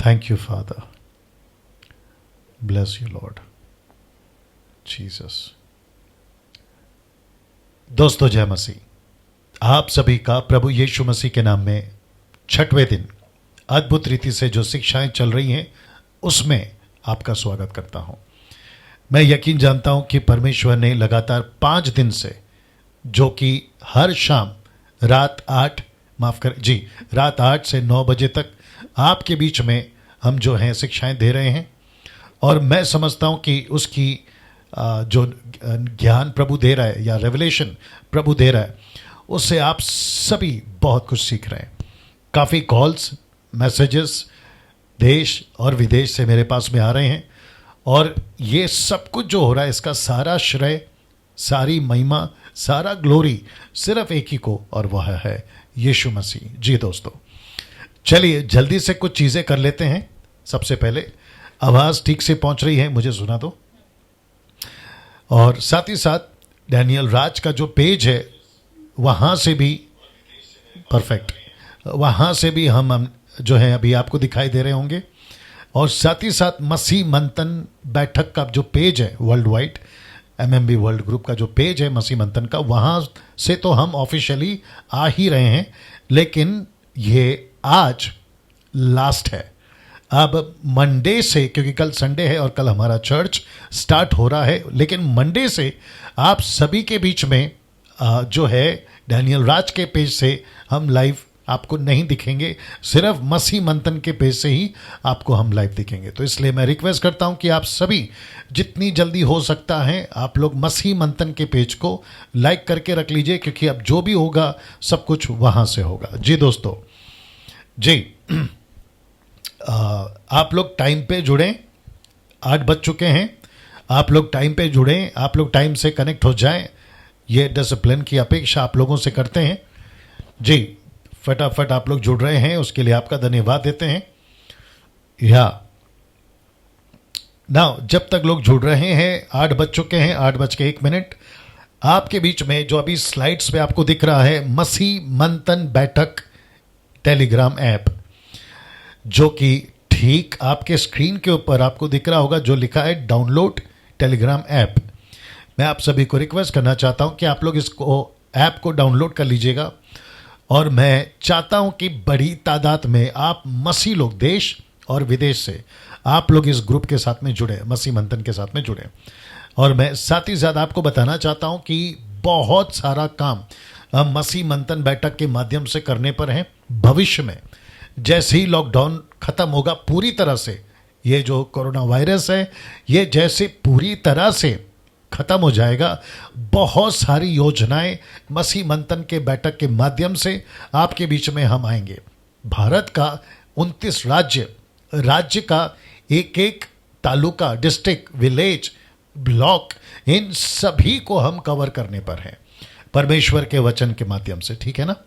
Thank you, Father. Bless you, Lord. Jesus. दोस्तों, जय मसीह। आप सभी का प्रभु यीशु मसीह के नाम में छठवें दिन अद्भुत रीति से जो शिक्षाएं चल रही हैं उसमें आपका स्वागत करता हूं। मैं यकीन जानता हूं कि परमेश्वर ने लगातार 5 दिन से, जो कि हर शाम रात 8 से 9 बजे तक आपके बीच में हम जो हैं शिक्षाएं दे रहे हैं, और मैं समझता हूं कि उसकी जो ज्ञान प्रभु दे रहा है या रेवलेशन प्रभु दे रहा है, उससे आप सभी बहुत कुछ सीख रहे हैं। काफ़ी कॉल्स, मैसेजेस देश और विदेश से मेरे पास में आ रहे हैं, और ये सब कुछ जो हो रहा है इसका सारा श्रेय, सारी महिमा, सारा ग्लोरी सिर्फ एक ही को, और वह है यीशु मसीह। जी दोस्तों, चलिए जल्दी से कुछ चीज़ें कर लेते हैं। सबसे पहले आवाज़ ठीक से पहुंच रही है, मुझे सुना दो। और साथ ही साथ डैनियल राज का जो पेज है वहाँ से भी परफेक्ट, वहाँ से भी हम जो है अभी आपको दिखाई दे रहे होंगे। और साथ ही साथ मसीह मंथन बैठक का जो पेज है world wide, MMB world group का जो पेज है मसीह मंथन का, वहाँ से तो हम ऑफिशियली आ ही रहे हैं, लेकिन ये आज लास्ट है। अब मंडे से, क्योंकि कल संडे है और कल हमारा चर्च स्टार्ट हो रहा है, लेकिन मंडे से आप सभी के बीच में जो है डैनियल राज के पेज से हम लाइव आपको नहीं दिखेंगे, सिर्फ मसीह मंथन के पेज से ही आपको हम लाइव दिखेंगे। तो इसलिए मैं रिक्वेस्ट करता हूं कि आप सभी जितनी जल्दी हो सकता है आप लोग मसीह मंथन के पेज को लाइक करके रख लीजिए, क्योंकि अब जो भी होगा सब कुछ वहां से होगा। जी दोस्तों, जी आप लोग टाइम पे जुड़ें, 8 बज चुके हैं। आप लोग टाइम पे जुड़ें, आप लोग टाइम से कनेक्ट हो जाएं। ये डिसिप्लिन की अपेक्षा आप लोगों से करते हैं। जी फटाफट आप लोग जुड़ रहे हैं, उसके लिए आपका धन्यवाद देते हैं। या नाउ जब तक लोग जुड़ रहे हैं, 8 बज चुके हैं, 8:01। आपके बीच में जो अभी स्लाइड्स पे आपको दिख रहा है मसीह मंथन बैठक टेलीग्राम ऐप, जो कि ठीक आपके स्क्रीन के ऊपर आपको दिख रहा होगा, जो लिखा है डाउनलोड टेलीग्राम ऐप। मैं आप सभी को रिक्वेस्ट करना चाहता हूं कि आप लोग इसको ऐप को डाउनलोड कर लीजिएगा, और मैं चाहता हूं कि बड़ी तादाद में आप मसीह लोग देश और विदेश से आप लोग इस ग्रुप के साथ में जुड़े, मसीह मंथन के साथ में जुड़े। और मैं साथ ही साथ आपको बताना चाहता हूं कि बहुत सारा काम हम मसीह मंथन बैठक के माध्यम से करने पर हैं। भविष्य में जैसे ही लॉकडाउन खत्म होगा पूरी तरह से, ये जो कोरोना वायरस है ये जैसे पूरी तरह से खत्म हो जाएगा, बहुत सारी योजनाएं मसीह मंथन के बैठक के माध्यम से आपके बीच में हम आएंगे। भारत का 29 राज्य का एक तालुका, डिस्ट्रिक्ट, विलेज, ब्लॉक, इन सभी को हम कवर करने पर हैं परमेश्वर के वचन के माध्यम से, ठीक है ना।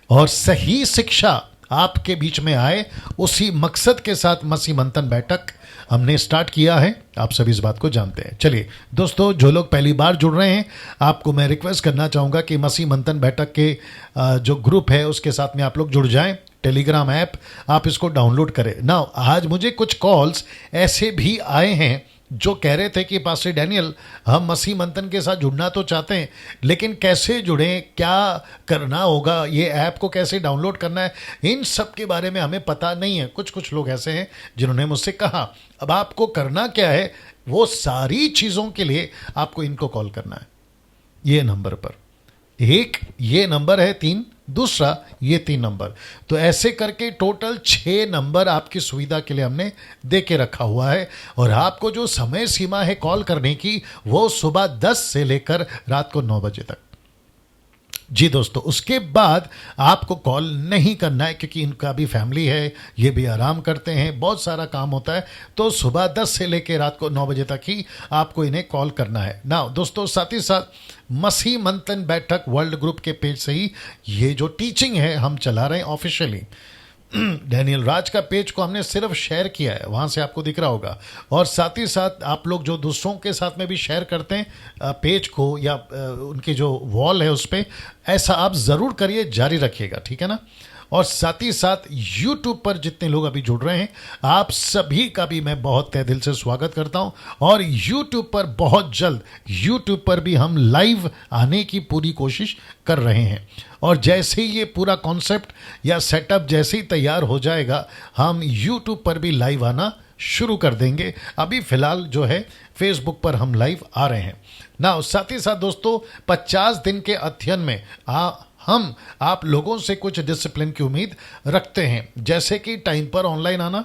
और सही शिक्षा आपके बीच में आए, उसी मकसद के साथ मसीह मंथन बैठक हमने स्टार्ट किया है। आप सभी इस बात को जानते हैं। चलिए दोस्तों, जो लोग पहली बार जुड़ रहे हैं, आपको मैं रिक्वेस्ट करना चाहूँगा कि मसीह मंथन बैठक के जो ग्रुप है उसके साथ में आप लोग जुड़ जाएं। टेलीग्राम ऐप आप इसको डाउनलोड करें ना। आज मुझे कुछ कॉल्स ऐसे भी आए हैं जो कह रहे थे कि पास्टर डैनियल, हम मसीह मंथन के साथ जुड़ना तो चाहते हैं, लेकिन कैसे जुड़ें, क्या करना होगा, ये ऐप को कैसे डाउनलोड करना है, इन सब के बारे में हमें पता नहीं है। कुछ लोग ऐसे हैं जिन्होंने मुझसे कहा। अब आपको करना क्या है, वो सारी चीज़ों के लिए आपको इनको कॉल करना है, ये नंबर पर। एक ये नंबर है 3, दूसरा ये 3 नंबर। तो ऐसे करके टोटल 6 नंबर आपकी सुविधा के लिए हमने दे के रखा हुआ है। और आपको जो समय सीमा है कॉल करने की, वो सुबह 10 से लेकर रात को 9 बजे तक। जी दोस्तों, उसके बाद आपको कॉल नहीं करना है, क्योंकि इनका भी फैमिली है, ये भी आराम करते हैं, बहुत सारा काम होता है। तो सुबह 10 से लेकर रात को 9 बजे तक ही आपको इन्हें कॉल करना है ना। दोस्तों, साथ ही साथ मसीह मंथन बैठक वर्ल्ड ग्रुप के पेज से ही ये जो टीचिंग है हम चला रहे हैं ऑफिशियली। डैनियल राज का पेज को हमने सिर्फ शेयर किया है, वहाँ से आपको दिख रहा होगा। और साथ ही साथ आप लोग जो दूसरों के साथ में भी शेयर करते हैं पेज को, या उनकी जो वॉल है उस पर, ऐसा आप ज़रूर करिए, जारी रखिएगा, ठीक है ना। और साथ ही साथ YouTube पर जितने लोग अभी जुड़ रहे हैं, आप सभी का भी मैं बहुत तहे दिल से स्वागत करता हूं। और YouTube पर बहुत जल्द YouTube पर भी हम लाइव आने की पूरी कोशिश कर रहे हैं। और जैसे ही ये पूरा कॉन्सेप्ट या सेटअप जैसे ही तैयार हो जाएगा, हम YouTube पर भी लाइव आना शुरू कर देंगे। अभी फिलहाल जो है फेसबुक पर हम लाइव आ रहे हैं ना। साथ ही साथ दोस्तों, 50 दिन के अध्ययन में हम आप लोगों से कुछ डिसिप्लिन की उम्मीद रखते हैं, जैसे कि टाइम पर ऑनलाइन आना,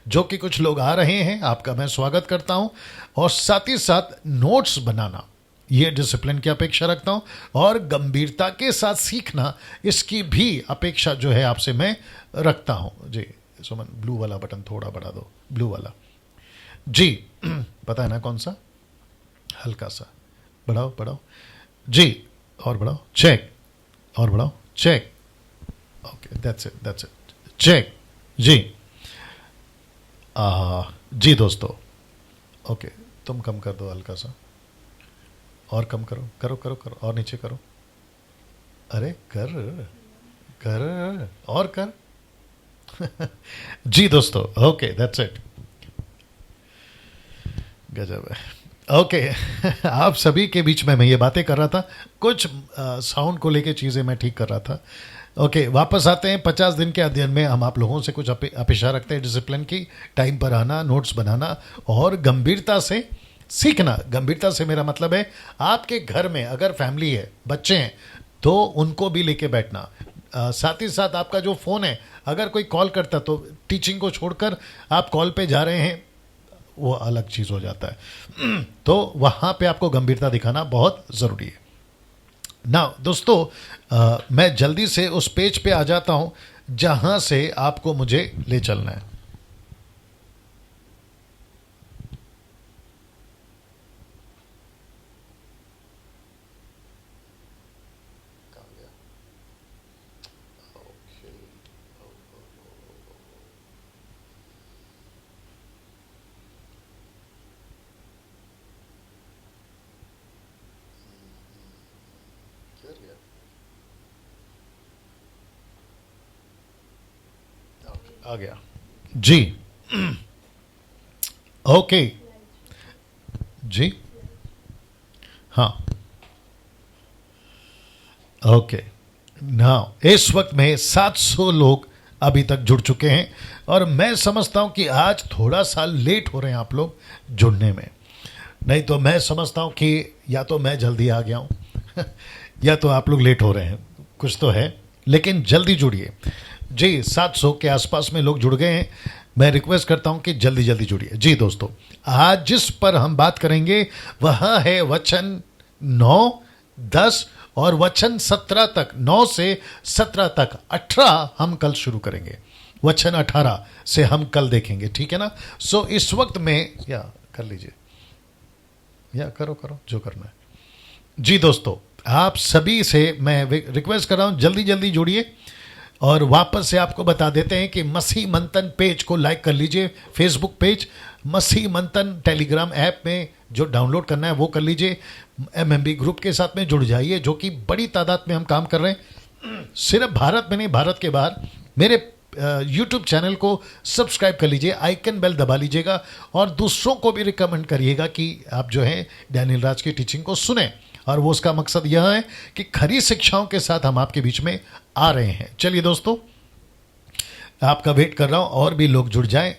जो कि कुछ लोग आ रहे हैं, आपका मैं स्वागत करता हूं। और साथ ही साथ नोट्स बनाना, ये डिसिप्लिन की अपेक्षा रखता हूं। और गंभीरता के साथ सीखना, इसकी भी अपेक्षा जो है आपसे मैं रखता हूं। जी सुमन, ब्लू वाला बटन थोड़ा बढ़ा दो, ब्लू वाला जी। पता है ना कौन सा, हल्का सा बढ़ाओ बढ़ाओ जी, और बढ़ाओ, चेक, और बढ़ाओ, check, okay, that's it, check जी। जी दोस्तों, ओके, तुम कम कर दो हल्का सा, और कम करो, करो करो करो, और नीचे करो, अरे कर कर, और कर। जी दोस्तों, ओके, दैट्स इट, गजब है। ओके, आप सभी के बीच में मैं ये बातें कर रहा था, कुछ साउंड को लेके चीज़ें मैं ठीक कर रहा था। ओके, वापस आते हैं। 50 दिन के अध्ययन में हम आप लोगों से कुछ अपेक्षा रखते हैं डिसिप्लिन की, टाइम पर आना, नोट्स बनाना और गंभीरता से सीखना। गंभीरता से मेरा मतलब है, आपके घर में अगर फैमिली है, बच्चे हैं, तो उनको भी लेके बैठना। साथ ही साथ आपका जो फ़ोन है, अगर कोई कॉल करता तो टीचिंग को छोड़कर आप कॉल पे जा रहे हैं, वो अलग चीज़ हो जाता है। तो वहाँ पे आपको गंभीरता दिखाना बहुत ज़रूरी है ना। दोस्तों, मैं जल्दी से उस पेज पे आ जाता हूँ जहाँ से आपको मुझे ले चलना है। आ गया जी। ओके जी, हाँ, ओके। नाउ इस वक्त में 700 लोग अभी तक जुड़ चुके हैं, और मैं समझता हूं कि आज थोड़ा सा लेट हो रहे हैं आप लोग जुड़ने में। नहीं तो मैं समझता हूं कि या तो मैं जल्दी आ गया हूं या तो आप लोग लेट हो रहे हैं, कुछ तो है। लेकिन जल्दी जुड़िए जी, 700 के आसपास में लोग जुड़ गए हैं। मैं रिक्वेस्ट करता हूं कि जल्दी जल्दी जुड़िए जी। दोस्तों, आज जिस पर हम बात करेंगे वह है वचन 9, 10 और वचन 17 तक। 9 से 17 तक, 18 हम कल शुरू करेंगे, वचन 18 से हम कल देखेंगे, ठीक है ना। सो इस वक्त में या कर लीजिए, या करो करो जो करना है जी। दोस्तों, आप सभी से मैं रिक्वेस्ट कर रहा हूं, जल्दी जल्दी जुड़िए। और वापस से आपको बता देते हैं कि मसीह मंथन पेज को लाइक कर लीजिए, फेसबुक पेज मसीह मंथन। टेलीग्राम ऐप में जो डाउनलोड करना है वो कर लीजिए। MMB ग्रुप के साथ में जुड़ जाइए, जो कि बड़ी तादाद में हम काम कर रहे हैं, सिर्फ भारत में नहीं, भारत के बाहर। मेरे YouTube चैनल को सब्सक्राइब कर लीजिए, आइकन बेल दबा लीजिएगा, और दूसरों को भी रिकमेंड करिएगा कि आप जो है डैनियल राज की टीचिंग को सुने। और वो उसका मकसद यह है कि खरी शिक्षाओं के साथ हम आपके बीच में आ रहे हैं। चलिए दोस्तों, आपका वेट कर रहा हूं, और भी लोग जुड़ जाएं।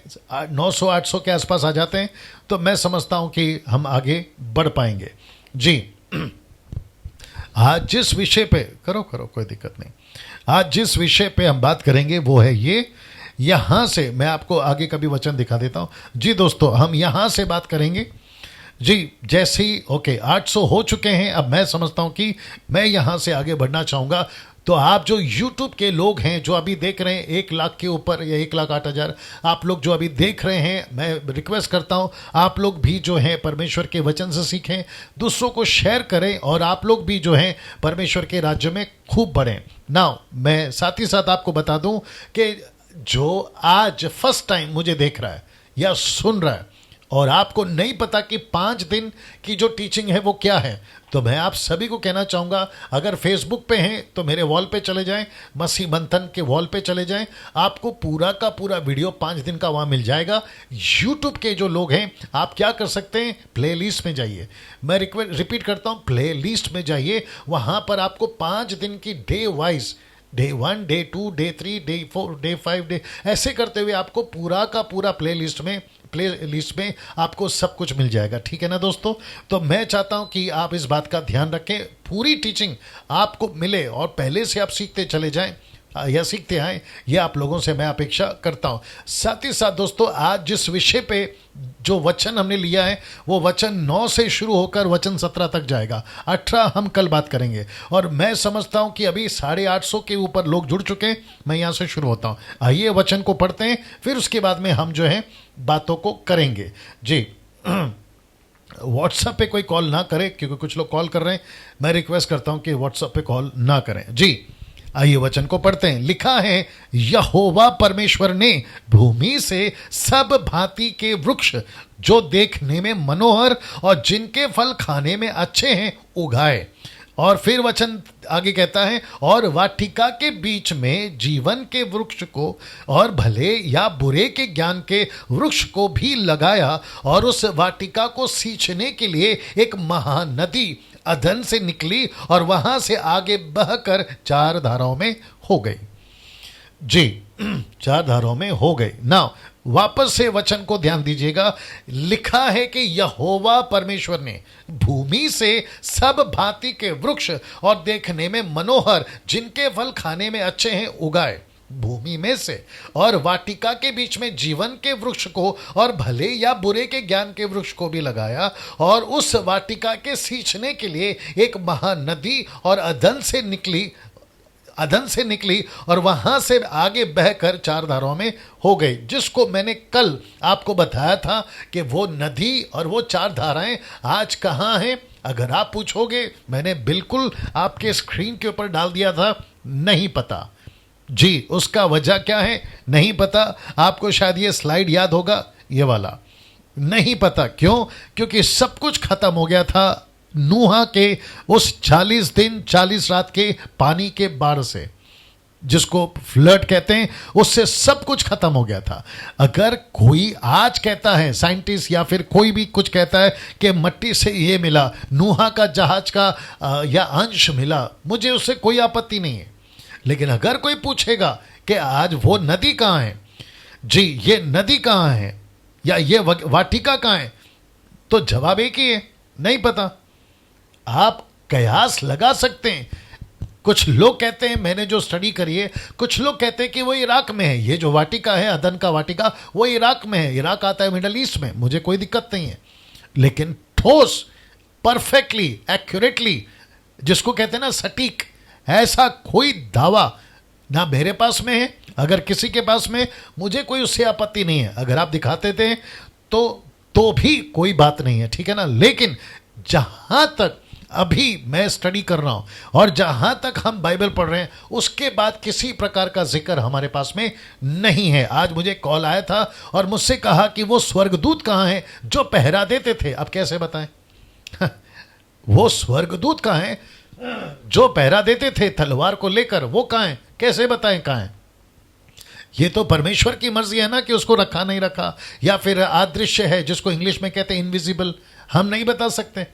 900-800 के आसपास आ जाते हैं तो मैं समझता हूं कि हम आगे बढ़ पाएंगे जी। आज जिस विषय पे करो करो, कोई दिक्कत नहीं। आज जिस विषय पे हम बात करेंगे वो है ये। यहां से मैं आपको आगे का भी वचन दिखा देता हूं जी। दोस्तों, हम यहां से बात करेंगे जी। जैसे ही ओके 800 हो चुके हैं, अब मैं समझता हूं कि मैं यहां से आगे बढ़ना चाहूंगा। तो आप जो YouTube के लोग हैं, जो अभी देख रहे हैं 1 लाख के ऊपर या 1,08,000 आप लोग जो अभी देख रहे हैं, मैं रिक्वेस्ट करता हूं आप लोग भी जो हैं परमेश्वर के वचन से सीखें, दूसरों को शेयर करें, और आप लोग भी जो हैं परमेश्वर के राज्य में खूब बढ़ें। नाउ मैं साथ ही साथ आपको बता दूं कि जो आज फर्स्ट टाइम मुझे देख रहा है या सुन रहा है, और आपको नहीं पता कि 5 दिन की जो टीचिंग है वो क्या है, तो मैं आप सभी को कहना चाहूँगा, अगर फेसबुक पे हैं तो मेरे वॉल पे चले जाएं, मसीह मंथन के वॉल पे चले जाएं, आपको पूरा का पूरा वीडियो 5 दिन का वहाँ मिल जाएगा। यूट्यूब के जो लोग हैं, आप क्या कर सकते हैं, प्ले लिस्ट में जाइए। मैं रिपीट करता हूँ, प्ले लिस्ट में जाइए, वहाँ पर आपको 5 दिन की day wise, day 1, day 2, day 3, day 4, day 5, day ऐसे करते हुए आपको पूरा का पूरा प्ले लिस्ट में आपको सब कुछ मिल जाएगा। ठीक है ना दोस्तों? तो मैं चाहता हूं कि आप इस बात का ध्यान रखें, पूरी टीचिंग आपको मिले और पहले से आप सीखते चले जाएं या सीखते आए, ये आप लोगों से मैं अपेक्षा करता हूं। साथ ही साथ दोस्तों, आज जिस विषय पे जो वचन हमने लिया है, वो वचन 9 से शुरू होकर वचन 17 तक जाएगा। 18 हम कल बात करेंगे। और मैं समझता हूं कि अभी 850 के ऊपर लोग जुड़ चुके हैं। मैं यहां से शुरू होता हूं। आइए वचन को पढ़ते हैं, फिर उसके बाद में हम जो है बातों को करेंगे। जी व्हाट्सएप पे कोई कॉल ना करे, क्योंकि कुछ लोग कॉल कर रहे हैं। मैं रिक्वेस्ट करता हूं कि व्हाट्सएप पे कॉल ना करें। जी आइए वचन को पढ़ते हैं। लिखा है, यहोवा परमेश्वर ने भूमि से सब भांति के वृक्ष जो देखने में मनोहर और जिनके फल खाने में अच्छे हैं उगाए। और फिर वचन आगे कहता है, और वाटिका के बीच में जीवन के वृक्ष को और भले या बुरे के ज्ञान के वृक्ष को भी लगाया, और उस वाटिका को सींचने के लिए एक महानदी अदन से निकली और वहां से आगे बहकर 4 धाराओं में हो गई। जी 4 धाराओं में हो गई। नाउ वापस से वचन को ध्यान दीजिएगा। लिखा है कि यहोवा परमेश्वर ने भूमि से सब भांति के वृक्ष और देखने में मनोहर जिनके फल खाने में अच्छे हैं उगाए। भूमि में से और वाटिका के बीच में जीवन के वृक्ष को और भले या बुरे के ज्ञान के वृक्ष को भी लगाया, और उस वाटिका के सींचने के लिए एक महानदी और अदन से निकली और वहां से आगे बहकर 4 धाराओं में हो गई। जिसको मैंने कल आपको बताया था कि वो नदी और वो 4 धाराएं आज कहाँ हैं। अगर आप पूछोगे, मैंने बिल्कुल आपके स्क्रीन के ऊपर डाल दिया था, नहीं पता। जी उसका वजह क्या है नहीं पता। आपको शायद ये स्लाइड याद होगा, ये वाला नहीं पता। क्यों? क्योंकि सब कुछ खत्म हो गया था नूहा के उस 40 दिन 40 रात के पानी के बाढ़ से, जिसको फ्लड कहते हैं, उससे सब कुछ खत्म हो गया था। अगर कोई आज कहता है, साइंटिस्ट या फिर कोई भी कुछ कहता है कि मट्टी से ये मिला, नूहा का जहाज का या अंश मिला, मुझे उससे कोई आपत्ति नहीं है। लेकिन अगर कोई पूछेगा कि आज वो नदी कहाँ है, जी ये नदी कहाँ है या ये वाटिका कहाँ है, तो जवाब एक ही है, नहीं पता। आप कयास लगा सकते हैं। कुछ लोग कहते हैं, मैंने जो स्टडी करी है, कुछ लोग कहते हैं कि वो इराक में है। ये जो वाटिका है, अदन का वाटिका, वो इराक में है। इराक आता है मिडल ईस्ट में, मुझे कोई दिक्कत नहीं है। लेकिन ठोस, परफेक्टली, एक्यूरेटली, जिसको कहते हैं ना सटीक, ऐसा कोई दावा ना मेरे पास में है। अगर किसी के पास में, मुझे कोई उससे आपत्ति नहीं है। अगर आप दिखाते थे तो भी कोई बात नहीं है, ठीक है ना। लेकिन जहां तक अभी मैं स्टडी कर रहा हूं और जहां तक हम बाइबल पढ़ रहे हैं, उसके बाद किसी प्रकार का जिक्र हमारे पास में नहीं है। आज मुझे कॉल आया था और मुझसे कहा कि वो स्वर्गदूत कहां हैं जो पहरा देते थे। अब कैसे बताएं वो स्वर्गदूत कहां हैं जो पहरा देते थे तलवार को लेकर, वो कहां हैं? कैसे बताएं कहां हैं? ये तो परमेश्वर की मर्जी है ना कि उसको रखा नहीं रखा, या फिर अदृश्य है, जिसको इंग्लिश में कहते हैं इनविजिबल, हम नहीं बता सकते,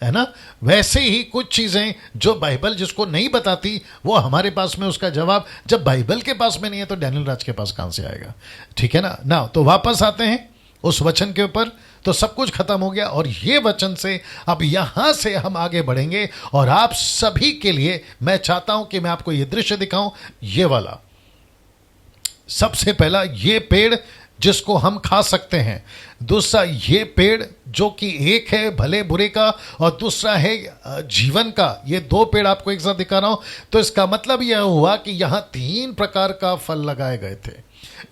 है ना। वैसे ही कुछ चीजें जो बाइबल जिसको नहीं बताती, वो हमारे पास में उसका जवाब, जब बाइबल के पास में नहीं है तो डैनियल राज के पास कहां से आएगा, ठीक है ना। तो वापस आते हैं उस वचन के ऊपर। तो सब कुछ खत्म हो गया और ये वचन से अब यहां से हम आगे बढ़ेंगे। और आप सभी के लिए मैं चाहता हूं कि मैं आपको ये दृश्य दिखाऊं, ये वाला। सबसे पहला ये पेड़ जिसको हम खा सकते हैं, दूसरा ये पेड़ जो कि एक है भले बुरे का और दूसरा है जीवन का। ये 2 पेड़ आपको एक साथ दिखा रहा हूं। तो इसका मतलब यह हुआ कि यहां 3 प्रकार का फल लगाए गए थे,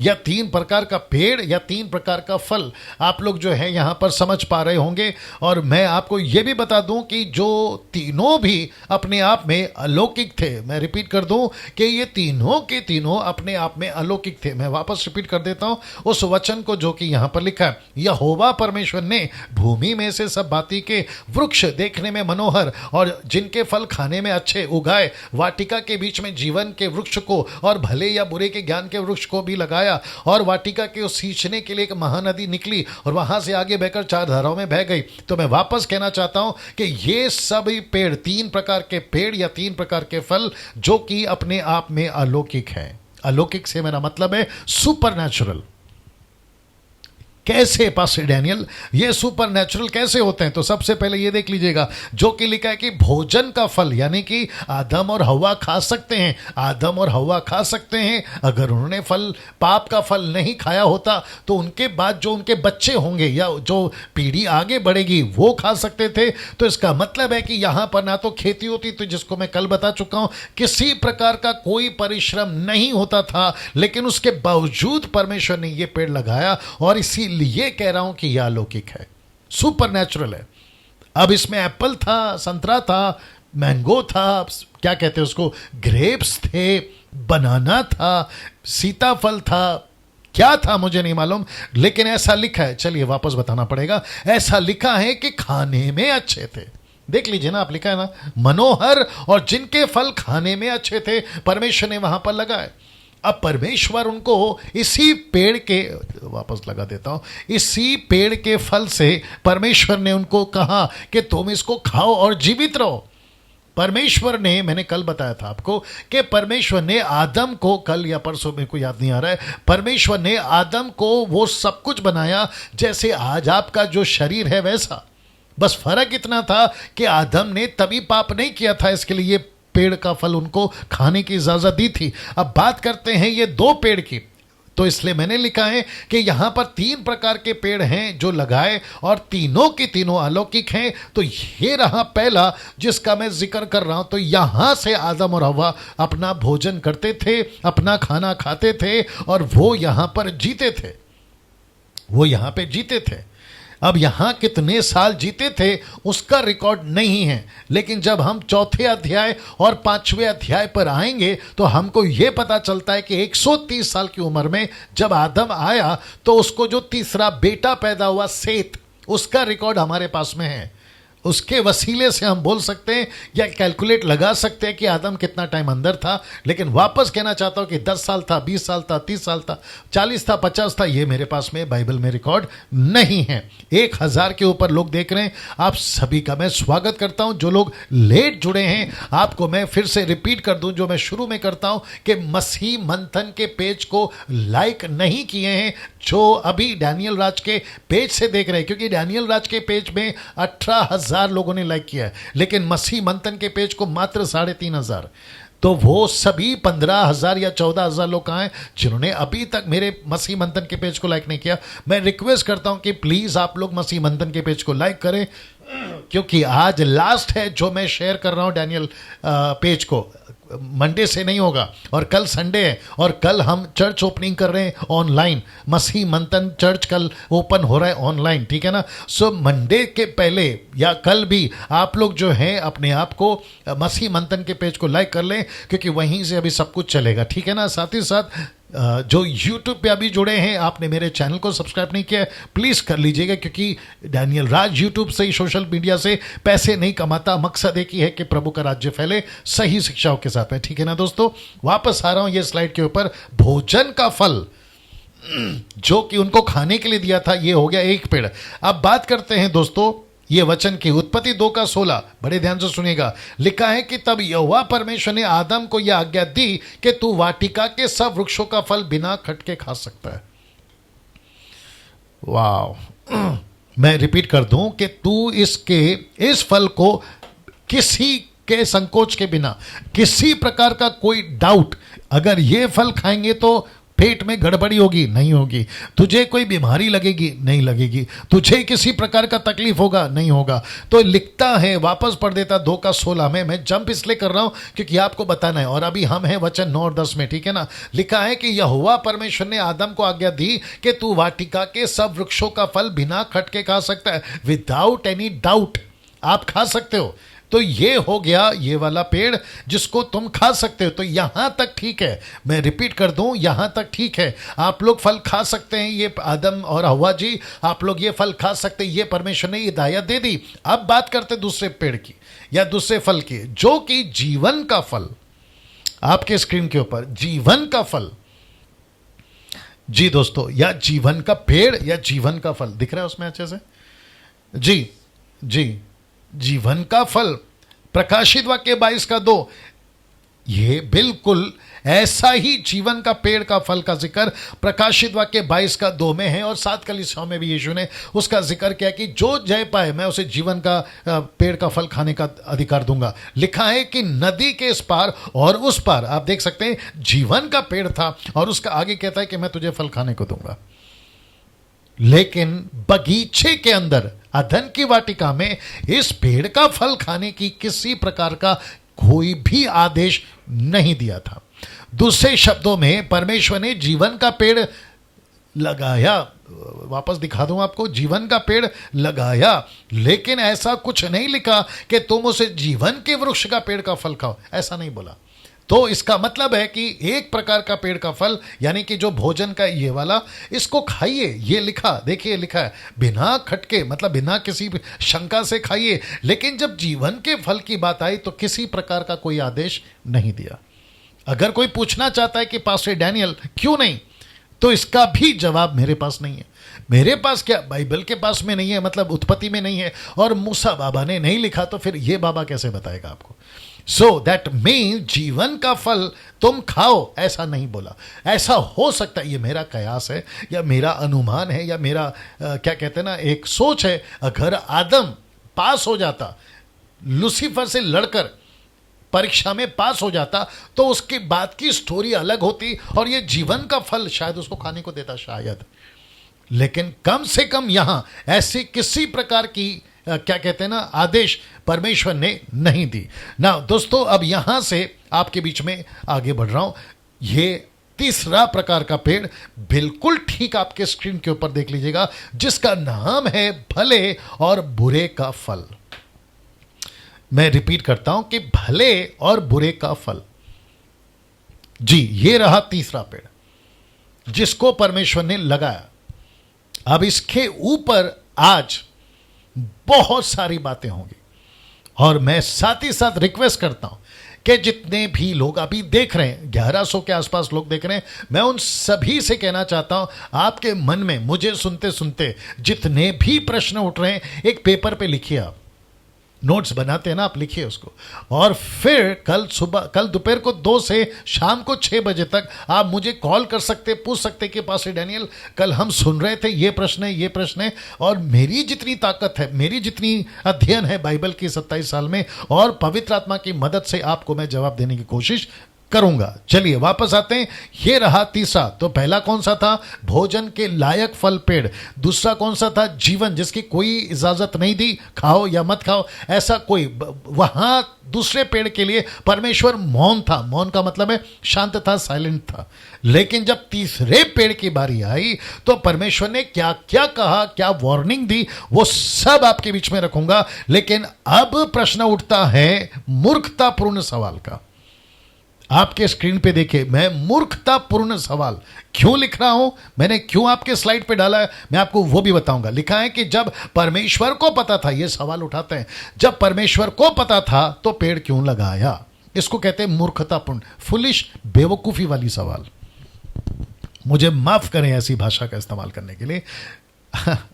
या 3 प्रकार का पेड़ या 3 प्रकार का फल। आप लोग जो है यहां पर समझ पा रहे होंगे। और मैं आपको यह भी बता दूं कि जो तीनों भी अपने आप में अलौकिक थे। मैं रिपीट कर दूं कि ये तीनों के तीनों अपने आप में अलौकिक थे। मैं वापस रिपीट कर देता हूं उस वचन को जो कि यहां पर लिखा है। यहोवा परमेश्वर ने भूमि में से सब भांति के वृक्ष देखने में मनोहर और जिनके फल खाने में अच्छे उगाए, वाटिका के बीच में जीवन के वृक्ष को और भले या बुरे के ज्ञान के वृक्ष को भी लगाया, और वाटिका के उस सींचने के लिए एक महानदी निकली और वहां से आगे बहकर 4 धाराओं में बह गई। तो मैं वापस कहना चाहता हूं कि ये सभी पेड़ 3 प्रकार के पेड़ या 3 प्रकार के फल जो कि अपने आप में अलौकिक है। अलौकिक से मेरा मतलब है सुपरनैचुरल। कैसे पास्टर डैनियल ये सुपर नेचुरल कैसे होते हैं? तो सबसे पहले ये देख लीजिएगा जो कि लिखा है कि भोजन का फल, यानी कि आदम और हवा खा सकते हैं। आदम और हवा खा सकते हैं। अगर उन्होंने फल, पाप का फल नहीं खाया होता तो उनके बाद जो उनके बच्चे होंगे या जो पीढ़ी आगे बढ़ेगी वो खा सकते थे। तो इसका मतलब है कि यहां पर ना तो खेती होती, तो जिसको मैं कल बता चुका हूं, किसी प्रकार का कोई परिश्रम नहीं होता था, लेकिन उसके बावजूद परमेश्वर ने ये पेड़ लगाया। और इसी लिए कह रहा हूं कि यह अलौकिक है, सुपरनैचुरल है। अब इसमें एप्पल था, संतरा था, मैंगो था, क्या कहते हैं उसको, ग्रेप्स थे, बनाना था, सीताफल था, क्या था मुझे नहीं मालूम, लेकिन ऐसा लिखा है। चलिए वापस बताना पड़ेगा। ऐसा लिखा है कि खाने में अच्छे थे। देख लीजिए ना, आप लिखा है ना, मनोहर और जिनके फल खाने में अच्छे थे, परमेश्वर ने वहां पर लगाए। अब परमेश्वर उनको इसी पेड़ के, वापस लगा देता हूं, इसी पेड़ के फल से परमेश्वर ने उनको कहा कि तुम इसको खाओ और जीवित रहो। परमेश्वर ने, मैंने कल बताया था आपको कि परमेश्वर ने आदम को, कल या परसों में कोई याद नहीं आ रहा है, परमेश्वर ने आदम को वो सब कुछ बनाया जैसे आज आपका जो शरीर है वैसा। बस फर्क इतना था कि आदम ने तभी पाप नहीं किया था, इसके लिए पेड़ का फल उनको खाने की इजाजत दी थी। अब बात करते हैं ये 2 पेड़ की, तो इसलिए मैंने लिखा है कि यहां पर 3 प्रकार के पेड़ हैं जो लगाए और तीनों की तीनों अलौकिक हैं। तो ये रहा पहला जिसका मैं जिक्र कर रहा हूं। तो यहां से आदम और हवा अपना भोजन करते थे, अपना खाना खाते थे और वो यहां पर जीते थे, वो यहां पे जीते थे। अब यहां कितने साल जीते थे उसका रिकॉर्ड नहीं है, लेकिन जब हम 4थे अध्याय और 5वें अध्याय पर आएंगे तो हमको यह पता चलता है कि 130 साल की उम्र में जब आदम आया तो उसको जो तीसरा बेटा पैदा हुआ सेत, उसका रिकॉर्ड हमारे पास में है। उसके वसीले से हम बोल सकते हैं या कैलकुलेट लगा सकते हैं कि आदम कितना टाइम अंदर था। लेकिन वापस कहना चाहता हूं कि 10 साल था, 20 साल था, 30 साल था, 40 था, 50 था, ये मेरे पास में बाइबल में रिकॉर्ड नहीं है। 1000 के ऊपर लोग देख रहे हैं। आप सभी का मैं स्वागत करता हूं। जो लोग लेट जुड़े हैं आपको मैं फिर से रिपीट कर दूं जो मैं शुरू में करता हूं कि मसीह मंथन के पेज को लाइक नहीं किए हैं जो अभी डैनियल राज के पेज से देख रहे हैं, क्योंकि डैनियल राज के पेज में 18,000 लोगों ने लाइक किया है, लेकिन मसीह मंथन के पेज को मात्र 3,500। तो वो सभी 15,000 या 14,000 लोग कहाँ हैं जिन्होंने अभी तक मेरे मसीह मंथन के पेज को लाइक नहीं किया। मैं रिक्वेस्ट करता हूं कि प्लीज आप लोग मसीह मंथन के पेज को लाइक करें, क्योंकि आज लास्ट है जो मैं शेयर कर रहा हूं डैनियल पेज को। मंडे से नहीं होगा और कल संडे है और कल हम चर्च ओपनिंग कर रहे हैं ऑनलाइन। मसीह मंथन चर्च कल ओपन हो रहा है ऑनलाइन, ठीक है ना। सो मंडे के पहले या कल भी आप लोग जो हैं अपने आप को मसीह मंथन के पेज को लाइक कर लें, क्योंकि वहीं से अभी सब कुछ चलेगा, ठीक है ना। साथ ही साथ जो YouTube पे अभी जुड़े हैं, आपने मेरे चैनल को सब्सक्राइब नहीं किया, प्लीज़ कर लीजिएगा, क्योंकि डैनियल राज YouTube से ही, सोशल मीडिया से पैसे नहीं कमाता। मकसद एक ही है कि प्रभु का राज्य फैले सही शिक्षाओं के साथ में, ठीक है ना दोस्तों। वापस आ रहा हूं ये स्लाइड के ऊपर। भोजन का फल जो कि उनको खाने के लिए दिया था, ये हो गया एक पेड़। अब बात करते हैं दोस्तों ये वचन की, उत्पत्ति 2:16, बड़े ध्यान से सुनिएगा। लिखा है कि तब यहोवा परमेश्वर ने आदम को यह आज्ञा दी कि तू वाटिका के सब वृक्षों का फल बिना खटके खा सकता है। वाह, मैं रिपीट कर दूं कि तू इस फल को किसी के संकोच के बिना, किसी प्रकार का कोई डाउट, अगर ये फल खाएंगे तो पेट में गड़बड़ी होगी, नहीं होगी। तुझे कोई बीमारी लगेगी, नहीं लगेगी। तुझे किसी प्रकार का तकलीफ होगा, नहीं होगा। तो लिखता है, वापस पढ़ देता 2:16 में। मैं जंप इसलिए कर रहा हूं क्योंकि आपको बताना है, और अभी हम हैं वचन 9 और 10 में, ठीक है ना। लिखा है कि यहोवा परमेश्वर ने आदम को आज्ञा दी कि तू वाटिका के सब वृक्षों का फल बिना खटके खा सकता है, विदाउट एनी डाउट आप खा सकते हो। तो ये हो गया ये वाला पेड़ जिसको तुम खा सकते हो। तो यहां तक ठीक है, मैं रिपीट कर दूं, यहां तक ठीक है, आप लोग फल खा सकते हैं, ये आदम और हवा जी आप लोग ये फल खा सकते हैं, ये परमेश्वर ने हिदायत दे दी। अब बात करते दूसरे पेड़ की या दूसरे फल की, जो कि जीवन का फल। आपके स्क्रीन के ऊपर जीवन का फल, जी दोस्तों, या जीवन का पेड़ या जीवन का फल दिख रहा है उसमें अच्छे से, जी जी, जीवन का फल, प्रकाशित वाक्य 22:2, ये बिल्कुल ऐसा ही जीवन का पेड़ का फल का जिक्र प्रकाशित वाक्य 22:2 में है। और 7 कलीसियाओं में भी यीशु ने उसका जिक्र किया कि जो जय पाए मैं उसे जीवन का पेड़ का फल खाने का अधिकार दूंगा। लिखा है कि नदी के इस पार और उस पार, आप देख सकते हैं जीवन का पेड़ था और उसका आगे कहता है कि मैं तुझे फल खाने को दूंगा। लेकिन बगीचे के अंदर अदन की वाटिका में इस पेड़ का फल खाने की किसी प्रकार का कोई भी आदेश नहीं दिया था। दूसरे शब्दों में परमेश्वर ने जीवन का पेड़ लगाया, वापस दिखा दूं आपको, जीवन का पेड़ लगाया, लेकिन ऐसा कुछ नहीं लिखा कि तुम उसे जीवन के वृक्ष का पेड़ का फल खाओ, ऐसा नहीं बोला। तो इसका मतलब है कि एक प्रकार का पेड़ का फल, यानी कि जो भोजन का ये वाला, इसको खाइए, ये लिखा, देखिए लिखा है, बिना खटके, मतलब बिना किसी शंका से खाइए। लेकिन जब जीवन के फल की बात आई तो किसी प्रकार का कोई आदेश नहीं दिया। अगर कोई पूछना चाहता है कि पास्टर डैनियल क्यों नहीं, तो इसका भी जवाब मेरे पास नहीं है। मेरे पास क्या, बाइबल के पास में नहीं है, मतलब उत्पत्ति में नहीं है, और मूसा बाबा ने नहीं लिखा, तो फिर ये बाबा कैसे बताएगा आपको। सो दैट मीन जीवन का फल तुम खाओ, ऐसा नहीं बोला। ऐसा हो सकता है, ये मेरा कयास है या मेरा अनुमान है या मेरा क्या कहते हैं ना, एक सोच है। अगर आदम पास हो जाता, लूसीफर से लड़कर परीक्षा में पास हो जाता, तो उसके बाद की स्टोरी अलग होती और ये जीवन का फल शायद उसको खाने को देता, शायद। लेकिन कम से कम यहां ऐसी किसी प्रकार की क्या कहते हैं ना, आदेश परमेश्वर ने नहीं दी ना। दोस्तों, अब यहां से आपके बीच में आगे बढ़ रहा हूं। ये तीसरा प्रकार का पेड़ बिल्कुल ठीक आपके स्क्रीन के ऊपर देख लीजिएगा, जिसका नाम है भले और बुरे का फल। मैं रिपीट करता हूं कि भले और बुरे का फल। जी, ये रहा तीसरा पेड़ जिसको परमेश्वर ने लगाया। अब इसके ऊपर आज बहुत सारी बातें होंगी और मैं साथ ही साथ रिक्वेस्ट करता हूं कि जितने भी लोग अभी देख रहे हैं, 1100 के आसपास लोग देख रहे हैं, मैं उन सभी से कहना चाहता हूं, आपके मन में मुझे सुनते सुनते जितने भी प्रश्न उठ रहे हैं, एक पेपर पे लिखिए। आप नोट्स बनाते हैं ना, आप लिखिए उसको, और फिर कल दोपहर को 2 से शाम को 6 बजे तक आप मुझे कॉल कर सकते, पूछ सकते कि पास्टर डैनियल कल हम सुन रहे थे, ये प्रश्न है, ये प्रश्न है, और मेरी जितनी ताकत है, मेरी जितनी अध्ययन है बाइबल की 27 साल में, और पवित्र आत्मा की मदद से आपको मैं जवाब देने की कोशिश करूंगा। चलिए वापस आते हैं। ये रहा तीसरा। तो पहला कौन सा था? भोजन के लायक फल पेड़। दूसरा कौन सा था? जीवन, जिसकी कोई इजाजत नहीं दी खाओ या मत खाओ, ऐसा कोई। वहां दूसरे पेड़ के लिए परमेश्वर मौन था। मौन का मतलब है शांत था, साइलेंट था। लेकिन जब तीसरे पेड़ की बारी आई तो परमेश्वर ने क्या क्या कहा, क्या वार्निंग दी, वो सब आपके बीच में रखूंगा। लेकिन अब प्रश्न उठता है मूर्खतापूर्ण सवाल का। आपके स्क्रीन पे देखिए, मैं मूर्खतापूर्ण सवाल क्यों लिख रहा हूं, मैंने क्यों आपके स्लाइड पे डाला है, मैं आपको वो भी बताऊंगा। लिखा है कि जब परमेश्वर को पता था, ये सवाल उठाते हैं, जब परमेश्वर को पता था तो पेड़ क्यों लगाया। इसको कहते हैं मूर्खतापूर्ण, फुलिश, बेवकूफी वाली सवाल। मुझे माफ करें ऐसी भाषा का इस्तेमाल करने के लिए।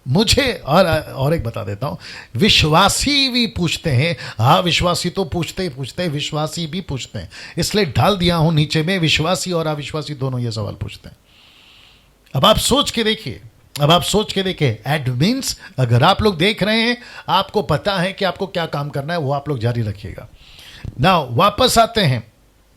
मुझे और एक बता देता हूं, विश्वासी भी पूछते हैं। हाँ, विश्वासी तो पूछते ही पूछते हैं, विश्वासी भी पूछते हैं, इसलिए डाल दिया हूं नीचे में। विश्वासी और अविश्वासी दोनों ये सवाल पूछते हैं। अब आप सोच के देखिए, एडमिन्स अगर आप लोग देख रहे हैं, आपको पता है कि आपको क्या काम करना है, वो आप लोग जारी रखिएगा। नाउ वापस आते हैं।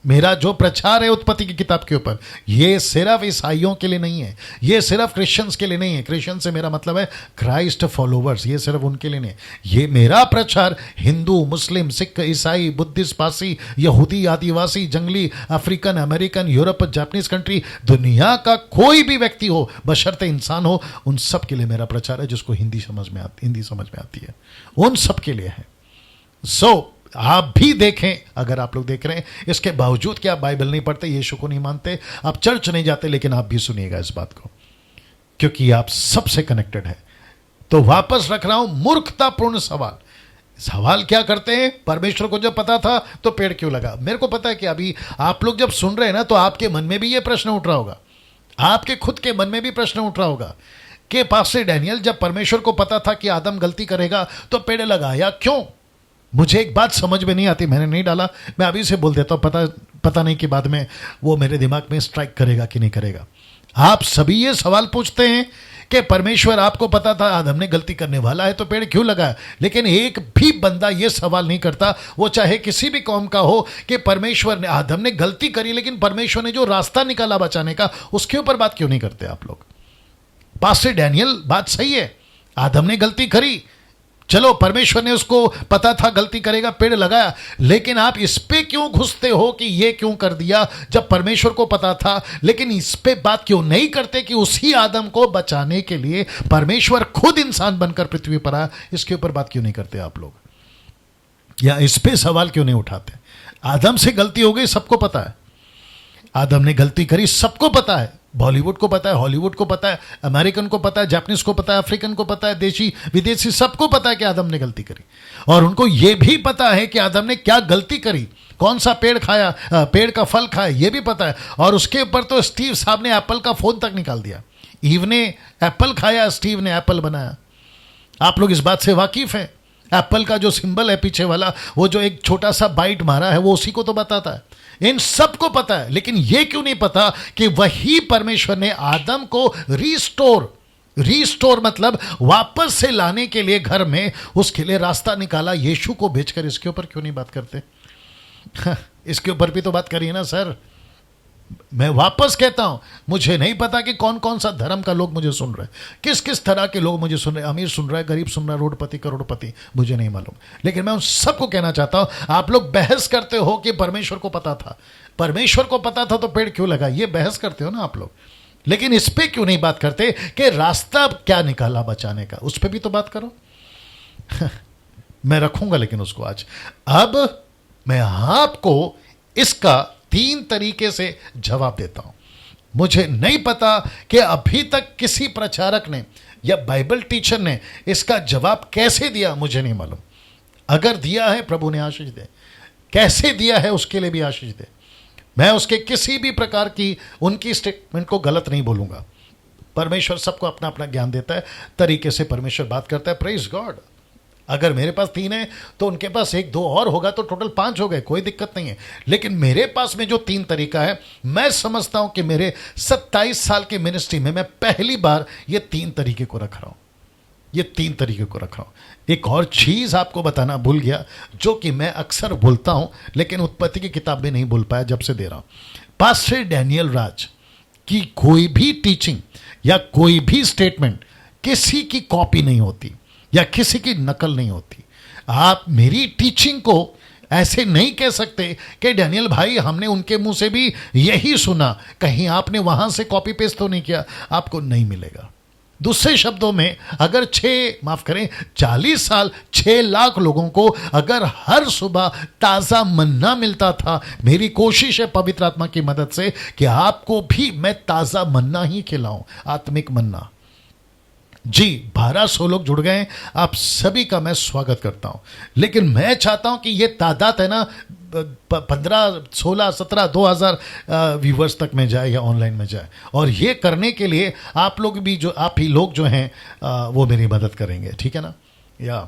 मेरा जो प्रचार है उत्पत्ति की किताब के ऊपर, ये सिर्फ ईसाइयों के लिए नहीं है, ये सिर्फ क्रिश्चियंस के लिए नहीं है। क्रिश्चियन से मेरा मतलब है क्राइस्ट फॉलोवर्स, ये सिर्फ उनके लिए नहीं। ये मेरा प्रचार हिंदू, मुस्लिम, सिख, ईसाई, बुद्धिस्ट, पारसी, यहूदी, आदिवासी, जंगली, African, American, Europe, Japanese country, दुनिया का कोई भी व्यक्ति हो, बशर्ते इंसान हो, उन सब के लिए मेरा प्रचार है। जिसको हिंदी समझ में आती है, उन सब के लिए है। सो आप भी देखें, अगर आप लोग देख रहे हैं, इसके बावजूद कि आप बाइबल नहीं पढ़ते, यीशु को नहीं मानते, आप चर्च नहीं जाते, लेकिन आप भी सुनिएगा इस बात को, क्योंकि आप सबसे कनेक्टेड है। तो वापस रख रहा हूं, मूर्खतापूर्ण सवाल। सवाल क्या करते हैं, परमेश्वर को जब पता था तो पेड़ क्यों लगा? मेरे को पता है कि अभी आप लोग जब सुन रहे हैं ना, तो आपके मन में भी ये प्रश्न उठ रहा होगा, आपके खुद के मन में भी प्रश्न उठ रहा होगा कि पास्टर डैनियल, जब परमेश्वर को पता था कि आदम गलती करेगा तो पेड़ लगाया क्यों? मुझे एक बात समझ में नहीं आती, मैंने नहीं डाला, मैं अभी से बोल देता हूं, पता नहीं कि बाद में वो मेरे दिमाग में स्ट्राइक करेगा कि नहीं करेगा। आप सभी ये सवाल पूछते हैं कि परमेश्वर आपको पता था आदम ने गलती करने वाला है तो पेड़ क्यों लगाया, लेकिन एक भी बंदा ये सवाल नहीं करता, वो चाहे किसी भी कौम का हो, कि परमेश्वर ने, आदम ने गलती करी लेकिन परमेश्वर ने जो रास्ता निकाला बचाने का, उसके ऊपर बात क्यों नहीं करते आप लोग? पास्टर डैनियल, बात सही है, आदम ने गलती करी, चलो परमेश्वर ने उसको पता था गलती करेगा, पेड़ लगाया, लेकिन आप इस पे क्यों घुसते हो कि ये क्यों कर दिया जब परमेश्वर को पता था? लेकिन इस पे बात क्यों नहीं करते कि उसी आदम को बचाने के लिए परमेश्वर खुद इंसान बनकर पृथ्वी पर आया? इसके ऊपर बात क्यों नहीं करते आप लोग, या इस पे सवाल क्यों नहीं उठाते? आदम से गलती हो गई, सबको पता है, आदम ने गलती करी, सबको पता है, बॉलीवुड को पता है, हॉलीवुड को पता है, अमेरिकन को पता है, जापानीज को पता है, अफ्रीकन को पता है, देशी विदेशी सबको पता है कि आदम ने गलती करी। और उनको यह भी पता है कि आदम ने क्या गलती करी, कौन सा पेड़ खाया, पेड़ का फल खाया, यह भी पता है। और उसके ऊपर तो स्टीव साहब ने एप्पल का फोन तक निकाल दिया। ईव ने एप्पल खाया, स्टीव ने एप्पल बनाया। आप लोग इस बात से वाकिफ हैं? एप्पल का जो सिंबल है पीछे वाला, वो जो एक छोटा सा बाइट मारा है, वो उसी को तो बताता है। इन सबको पता है, लेकिन ये क्यों नहीं पता कि वही परमेश्वर ने आदम को रिस्टोर मतलब वापस से लाने के लिए घर में, उसके लिए रास्ता निकाला यीशु को भेजकर। इसके ऊपर क्यों नहीं बात करते? इसके ऊपर भी तो बात करिए ना सर। मैं वापस कहता हूं, मुझे नहीं पता कि कौन कौन सा धर्म का लोग मुझे सुन रहे हैं, किस किस तरह के लोग मुझे सुन रहे हैं, अमीर सुन रहा है, गरीब सुन रहा है, रोडपति करोड़पति, मुझे नहीं मालूम। लेकिन मैं उन सबको कहना चाहता हूं, आप लोग बहस करते हो कि परमेश्वर को पता था, परमेश्वर को पता था तो पेड़ क्यों लगा, ये बहस करते हो ना आप लोग। लेकिन इस पे क्यों नहीं बात करते कि रास्ता क्या निकाला बचाने का? उस पर भी तो बात करो। मैं रखूंगा लेकिन उसको आज। अब मैं आपको इसका 3 तरीके से जवाब देता हूं। मुझे नहीं पता कि अभी तक किसी प्रचारक ने या बाइबल टीचर ने इसका जवाब कैसे दिया, मुझे नहीं मालूम। अगर दिया है, प्रभु ने आशीष दे। कैसे दिया है उसके लिए भी आशीष दे। मैं उसके किसी भी प्रकार की उनकी स्टेटमेंट को गलत नहीं बोलूंगा। परमेश्वर सबको अपना अपना ज्ञान देता है, तरीके से परमेश्वर बात करता है। Praise God. अगर मेरे पास 3 है तो उनके पास 1-2 और होगा तो टोटल 5 हो गए, कोई दिक्कत नहीं है। लेकिन मेरे पास में जो 3 तरीका है, मैं समझता हूं कि मेरे 27 साल के मिनिस्ट्री में मैं पहली बार ये 3 तरीके को रख रहा हूं। ये 3 तरीके को रख रहा हूं। एक और चीज आपको बताना भूल गया, जो कि मैं अक्सर बोलता हूं लेकिन उत्पत्ति की किताब में नहीं बोल पाया, जब से दे रहा हूं। पास्टर डैनियल राज की कोई भी टीचिंग या कोई भी स्टेटमेंट किसी की कॉपी नहीं होती या किसी की नकल नहीं होती। आप मेरी टीचिंग को ऐसे नहीं कह सकते कि डैनियल भाई हमने उनके मुंह से भी यही सुना, कहीं आपने वहां से कॉपी पेस्ट तो नहीं किया, आपको नहीं मिलेगा। दूसरे शब्दों में, अगर 40 साल 6 लाख लोगों को अगर हर सुबह ताज़ा मन्ना मिलता था, मेरी कोशिश है पवित्र आत्मा की मदद से कि आपको भी मैं ताज़ा मन्ना ही खिलाऊं, आत्मिक मन्ना। जी, 1200 लोग जुड़ गए हैं, आप सभी का मैं स्वागत करता हूं। लेकिन मैं चाहता हूं कि ये तादाद है ना 15, 16, 17, 2000 व्यूवर्स तक में जाए या ऑनलाइन में जाए। और ये करने के लिए आप लोग भी, जो आप ही लोग जो हैं वो मेरी मदद करेंगे, ठीक है ना? या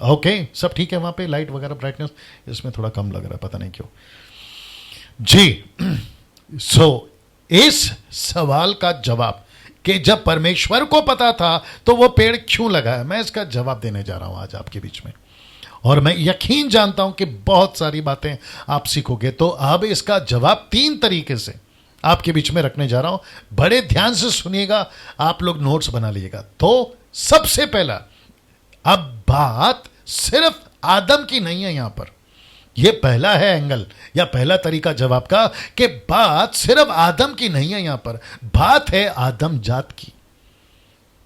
ओके, सब ठीक है? वहाँ पे लाइट वगैरह ब्राइटनेस इसमें थोड़ा कम लग रहा है, पता नहीं क्यों। जी, सो इस सवाल का जवाब कि जब परमेश्वर को पता था तो वो पेड़ क्यों लगाया, मैं इसका जवाब देने जा रहा हूं आज आपके बीच में। और मैं यकीन जानता हूं कि बहुत सारी बातें आप सीखोगे। तो अब इसका जवाब 3 तरीके से आपके बीच में रखने जा रहा हूं। बड़े ध्यान से सुनिएगा, आप लोग नोट्स बना लीजिएगा। तो सबसे पहला, अब बात सिर्फ आदम की नहीं है यहां पर। यह पहला है एंगल या पहला तरीका जवाब का, कि बात सिर्फ आदम की नहीं है यहां पर, बात है आदम जात की।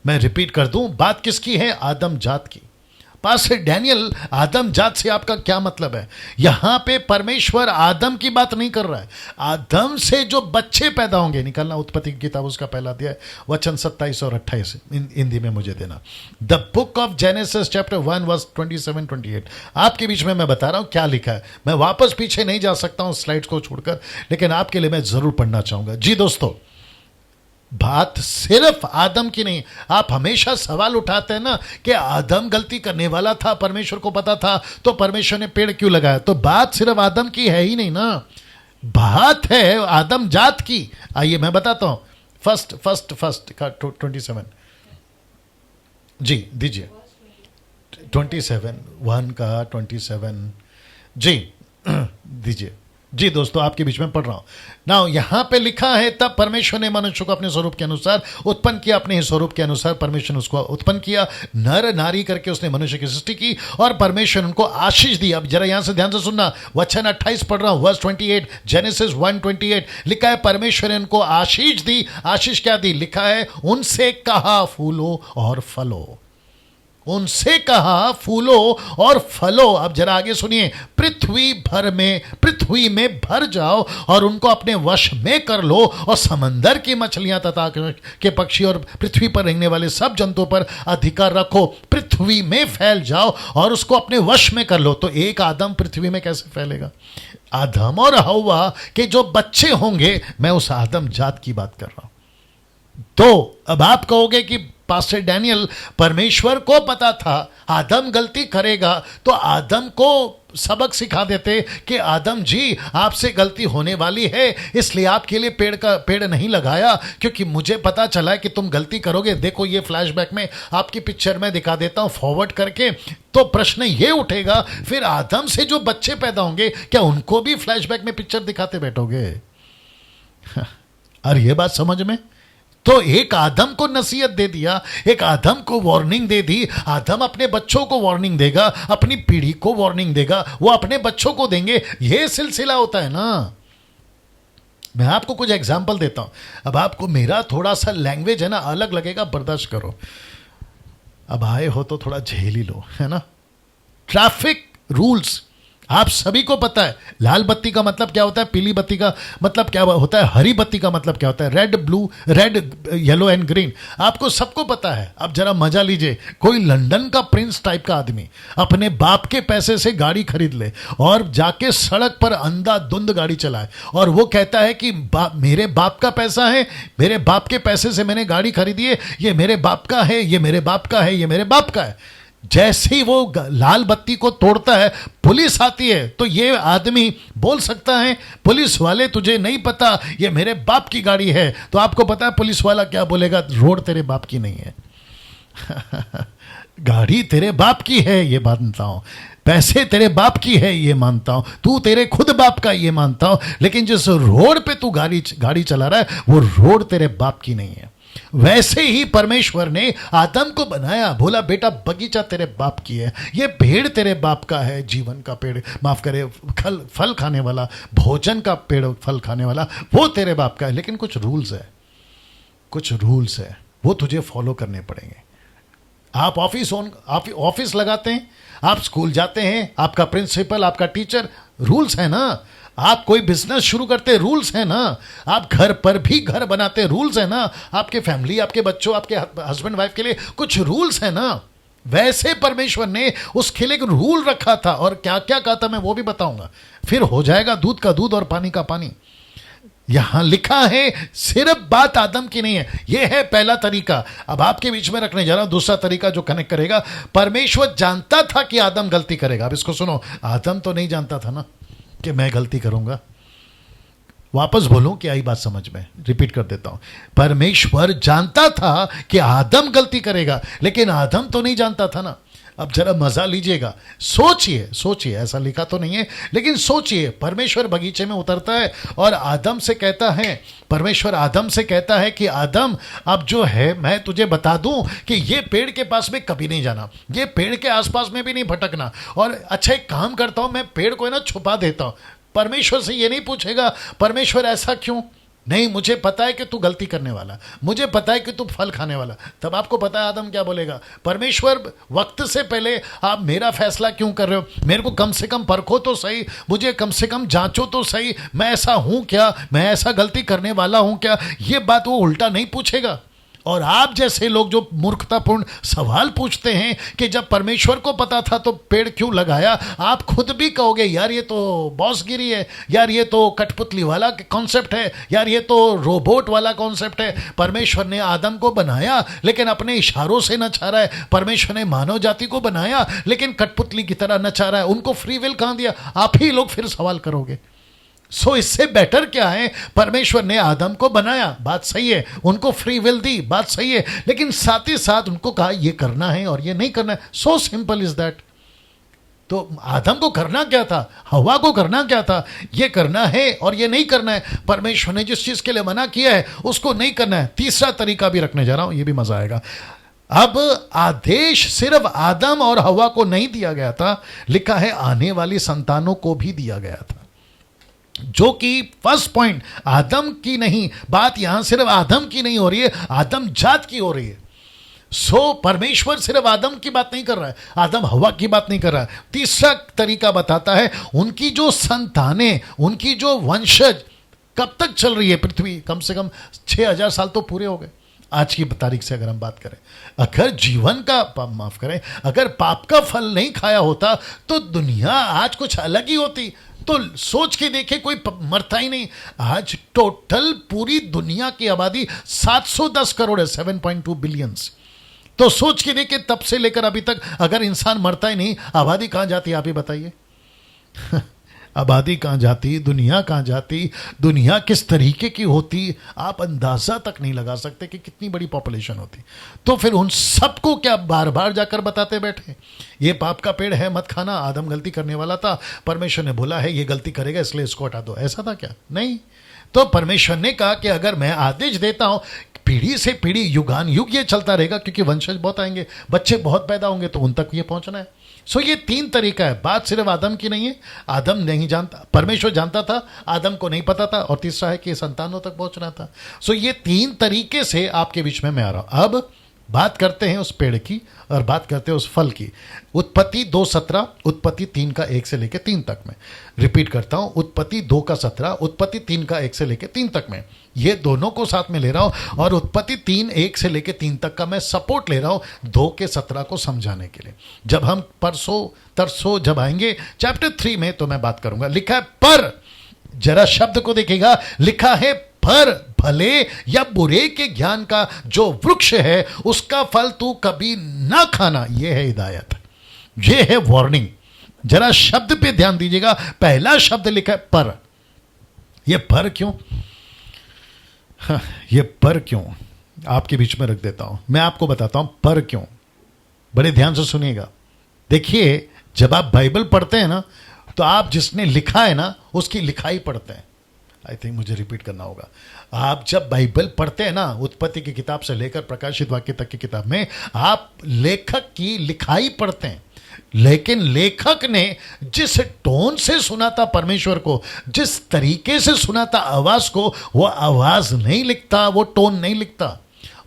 मैं रिपीट कर दूं, बात किसकी है? आदम जात की। पास्टर डैनियल, आदम जात से आपका क्या मतलब है? यहां पे परमेश्वर आदम की बात नहीं कर रहा है, आदम से जो बच्चे पैदा होंगे। निकलना उत्पत्ति की किताब उसका पहला अध्याय वचन 27 और 28 हिंदी में मुझे देना। The book of Genesis chapter 1 verse 27-28। आपके बीच में मैं बता रहा हूं क्या लिखा है। मैं वापस पीछे नहीं जा सकता हूं स्लाइड्स को छोड़कर, लेकिन आपके लिए मैं जरूर पढ़ना चाहूंगा। जी दोस्तों, बात सिर्फ आदम की नहीं। आप हमेशा सवाल उठाते हैं ना कि आदम गलती करने वाला था, परमेश्वर को पता था, तो परमेश्वर ने पेड़ क्यों लगाया? तो बात सिर्फ आदम की है ही नहीं ना, बात है आदम जात की। आइए मैं बताता हूं। फर्स्ट का 27 जी दीजिए। 1 का 27 जी दीजिए। जी दोस्तों, आपके बीच में पढ़ रहा हूं ना। यहां पे लिखा है, तब परमेश्वर ने मनुष्य को अपने स्वरूप के अनुसार उत्पन्न किया, अपने ही स्वरूप के अनुसार परमेश्वर ने उसको उत्पन्न किया, नर नारी करके उसने मनुष्य की सृष्टि की, और परमेश्वर उनको आशीष दी। अब जरा यहां से ध्यान से सुनना, वचन 28 पढ़ रहा हूं, वर्स 28, जेनेसिस 1:28 लिखा है, परमेश्वर ने उनको आशीष दी। आशीष क्या दी? लिखा है, उनसे कहा फूलो और फलो। उनसे कहा फूलो और फलो। अब जरा आगे सुनिए, पृथ्वी में भर जाओ और उनको अपने वश में कर लो, और समंदर की मछलियां तथा के पक्षी और पृथ्वी पर रहने वाले सब जंतुओं पर अधिकार रखो। पृथ्वी में फैल जाओ और उसको अपने वश में कर लो। तो एक आदम पृथ्वी में कैसे फैलेगा? आदम और हव्वा के जो बच्चे होंगे, मैं उस आदम जात की बात कर रहा हूं। तो अब आप कहोगे कि पास्टर डैनियल, परमेश्वर को पता था आदम गलती करेगा, तो आदम को सबक सिखा देते कि आदम जी, आपसे गलती होने वाली है, इसलिए आपके लिए पेड़ नहीं लगाया, क्योंकि मुझे पता चला है कि तुम गलती करोगे। देखो ये फ्लैशबैक में आपकी पिक्चर में दिखा देता हूं फॉरवर्ड करके। तो प्रश्न ये उठेगा, फिर आदम से जो बच्चे पैदा होंगे, क्या उनको भी फ्लैशबैक में पिक्चर दिखाते बैठोगे? और ये बात समझ में? तो एक आदम को नसीहत दे दिया, एक आदम को वार्निंग दे दी। आदम अपने बच्चों को वार्निंग देगा, अपनी पीढ़ी को वार्निंग देगा, वो अपने बच्चों को देंगे। ये सिलसिला होता है ना। मैं आपको कुछ एग्जाम्पल देता हूं। अब आपको मेरा थोड़ा सा लैंग्वेज है ना अलग लगेगा, बर्दाश्त करो। अब आए हो तो थोड़ा झेल ही लो, है ना। ट्रैफिक रूल्स आप सभी को पता है। लाल बत्ती का मतलब क्या होता है, पीली बत्ती का मतलब क्या होता है, हरी बत्ती का मतलब क्या होता है, रेड येलो एंड ग्रीन, आपको सबको पता है। अब जरा मजा लीजिए, कोई लंदन का प्रिंस टाइप का आदमी अपने बाप के पैसे से गाड़ी खरीद ले और जाके सड़क पर अंधाधुंध गाड़ी चलाए, और वो कहता है कि मेरे बाप का पैसा है, मेरे बाप के पैसे से मैंने गाड़ी खरीदी है, ये मेरे बाप का है, ये मेरे बाप का है, ये मेरे बाप का है। जैसे ही वो लाल बत्ती को तोड़ता है, पुलिस आती है, तो ये आदमी बोल सकता है, पुलिस वाले तुझे नहीं पता, ये मेरे बाप की गाड़ी है। तो आपको पता है पुलिस वाला क्या बोलेगा? रोड तेरे बाप की नहीं है। गाड़ी तेरे बाप की है, ये मानता हूं। पैसे तेरे बाप की है, ये मानता हूं। तू तेरे खुद बाप का, ये मानता हूं। लेकिन जिस रोड पे तू गाड़ी चला रहा है, वो रोड तेरे बाप की नहीं है। वैसे ही परमेश्वर ने आदम को बनाया, बोला बेटा बगीचा तेरे बाप की है, ये पेड़ तेरे बाप का है, जीवन का पेड़, माफ करे फल खाने वाला, भोजन का पेड़, फल खाने वाला, वो तेरे बाप का है। लेकिन कुछ रूल्स है, वो तुझे फॉलो करने पड़ेंगे। आप ऑफिस लगाते हैं, आप स्कूल जाते हैं, आपका प्रिंसिपल, आपका टीचर, रूल्स है ना। आप कोई बिजनेस शुरू करते, रूल्स है ना। आप घर पर भी घर बनाते, रूल्स है ना। आपके फैमिली, आपके बच्चों, आपके हस्बैंड वाइफ के लिए कुछ रूल्स है ना। वैसे परमेश्वर ने उसके लिए एक रूल रखा था, और क्या क्या कहा था मैं वो भी बताऊंगा। फिर हो जाएगा दूध का दूध और पानी का पानी। यहां लिखा है, सिर्फ बात आदम की नहीं है। यह है पहला तरीका। अब आपके बीच में रखने जा रहा हूं दूसरा तरीका जो कनेक्ट करेगा। परमेश्वर जानता था कि आदम गलती करेगा। अब इसको सुनो, आदम तो नहीं जानता था ना कि मैं गलती करूंगा। वापस बोलूं कि आई बात समझ में? रिपीट कर देता हूं। परमेश्वर जानता था कि आदम गलती करेगा, लेकिन आदम तो नहीं जानता था ना। अब जरा मजा लीजिएगा, सोचिए, ऐसा लिखा तो नहीं है, लेकिन सोचिए। परमेश्वर बगीचे में उतरता है और आदम से कहता है, परमेश्वर आदम से कहता है कि आदम, अब जो है मैं तुझे बता दूं कि ये पेड़ के पास में कभी नहीं जाना, ये पेड़ के आसपास में भी नहीं भटकना, और अच्छा एक काम करता हूं, मैं पेड़ को ना छुपा देता हूं। परमेश्वर से ये नहीं पूछेगा परमेश्वर ऐसा क्यों, नहीं, मुझे पता है कि तू गलती करने वाला, मुझे पता है कि तू फल खाने वाला। तब आपको पता है आदम क्या बोलेगा? परमेश्वर, वक्त से पहले आप मेरा फैसला क्यों कर रहे हो? मेरे को कम से कम परखो तो सही, मुझे कम से कम जांचो तो सही, मैं ऐसा हूं क्या, मैं ऐसा गलती करने वाला हूं क्या? ये बात वो उल्टा नहीं पूछेगा। और आप जैसे लोग जो मूर्खतापूर्ण सवाल पूछते हैं कि जब परमेश्वर को पता था तो पेड़ क्यों लगाया, आप खुद भी कहोगे यार ये तो बॉसगिरी है, यार ये तो कठपुतली वाला कॉन्सेप्ट है, यार ये तो रोबोट वाला कॉन्सेप्ट है। परमेश्वर ने आदम को बनाया लेकिन अपने इशारों से नचा रहा है। परमेश्वर ने मानव जाति को बनाया लेकिन कठपुतली की तरह नचा रहा है। उनको फ्री विल कहां दिया? आप ही लोग फिर सवाल करोगे। सो इससे बेटर क्या है? परमेश्वर ने आदम को बनाया, बात सही है, उनको फ्री विल दी, बात सही है, लेकिन साथ ही साथ उनको कहा ये करना है और ये नहीं करना है। So simple is that. तो आदम को करना क्या था? हवा को करना क्या था? ये करना है और ये नहीं करना है। परमेश्वर ने जिस चीज के लिए मना किया है उसको नहीं करना है। तीसरा तरीका भी रखने जा रहा हूं, ये भी मजा आएगा। अब आदेश सिर्फ आदम और हवा को नहीं दिया गया था, लिखा है आने वाली संतानों को भी दिया गया था। जो कि फर्स्ट पॉइंट आदम की नहीं, बात यहां सिर्फ आदम की नहीं हो रही है, आदम जात की हो रही है। सो परमेश्वर सिर्फ आदम की बात नहीं कर रहा है, आदम हवा की बात नहीं कर रहा है। तीसरा तरीका बताता है उनकी जो संतानें, उनकी जो वंशज कब तक चल रही है पृथ्वी? कम से कम 6000 साल तो पूरे हो गए आज की तारीख से अगर हम बात करें। अगर जीवन का, माफ करें, अगर पाप का फल नहीं खाया होता तो दुनिया आज कुछ अलग ही होती। तो सोच के देखे, कोई मरता ही नहीं। आज टोटल पूरी दुनिया की आबादी 710 करोड़ है, 7.2 बिलियंस। तो सोच के देखे तब से लेकर अभी तक अगर इंसान मरता ही नहीं, आबादी कहां जाती? आप ही बताइए। आबादी कहां जाती? दुनिया कहां जाती? दुनिया किस तरीके की होती? आप अंदाजा तक नहीं लगा सकते कि कितनी बड़ी पॉपुलेशन होती। तो फिर उन सबको क्या बार बार जाकर बताते बैठे ये पाप का पेड़ है, मत खाना? आदम गलती करने वाला था, परमेश्वर ने बोला है ये गलती करेगा इसलिए इसको हटा दो, ऐसा था क्या? नहीं। तो परमेश्वर ने कहा कि अगर मैं आदेश देता हूं, पीढ़ी से पीढ़ी, युगान युग ये चलता रहेगा, क्योंकि वंशज बहुत आएंगे, बच्चे बहुत पैदा होंगे, तो उन तक ये पहुंचना है। सो ये तीन तरीका है। बात सिर्फ आदम की नहीं है, आदम नहीं जानता, परमेश्वर जानता था, आदम को नहीं पता था, और तीसरा है कि संतानों तक पहुंचना था। सो ये तीन तरीके से आपके बीच में मैं आ रहा हूं। अब बात करते हैं उस पेड़ की और बात करते हैं उस फल की। उत्पत्ति 2:17, उत्पत्ति 3 का 1 से लेकर 3 तक में। रिपीट करता हूं, उत्पत्ति 2 का 17, उत्पत्ति 3 का 1 से लेकर 3 तक में। ये दोनों को साथ में ले रहा हूं, और उत्पत्ति 3 1 से लेकर 3 तक का मैं सपोर्ट ले रहा हूं 2 के 17 को समझाने के लिए। जब हम परसों तरसों जब आएंगे चैप्टर 3 में तो मैं बात करूंगा। लिखा है पर, जरा शब्द को देखिएगा, लिखा है पर भले या बुरे के ज्ञान का जो वृक्ष है उसका फल तू कभी ना खाना। यह है हिदायत, यह है वार्निंग। जरा शब्द पे ध्यान दीजिएगा। पहला शब्द लिखा है पर। यह पर क्यों? यह पर क्यों आपके बीच में रख देता हूं, मैं आपको बताता हूं पर क्यों। बड़े ध्यान से सुनिएगा। देखिए, जब आप बाइबल पढ़ते हैं ना, तो आप जिसने लिखा है ना उसकी लिखाई पढ़ते हैं। आई थिंक मुझे रिपीट करना होगा। आप जब बाइबल पढ़ते हैं ना, उत्पत्ति की किताब से लेकर प्रकाशित वाक्य तक की किताब में, आप लेखक की लिखाई पढ़ते हैं। लेकिन लेखक ने जिस टोन से सुना था परमेश्वर को, जिस तरीके से सुना था आवाज को, वो आवाज नहीं लिखता, वो टोन नहीं लिखता,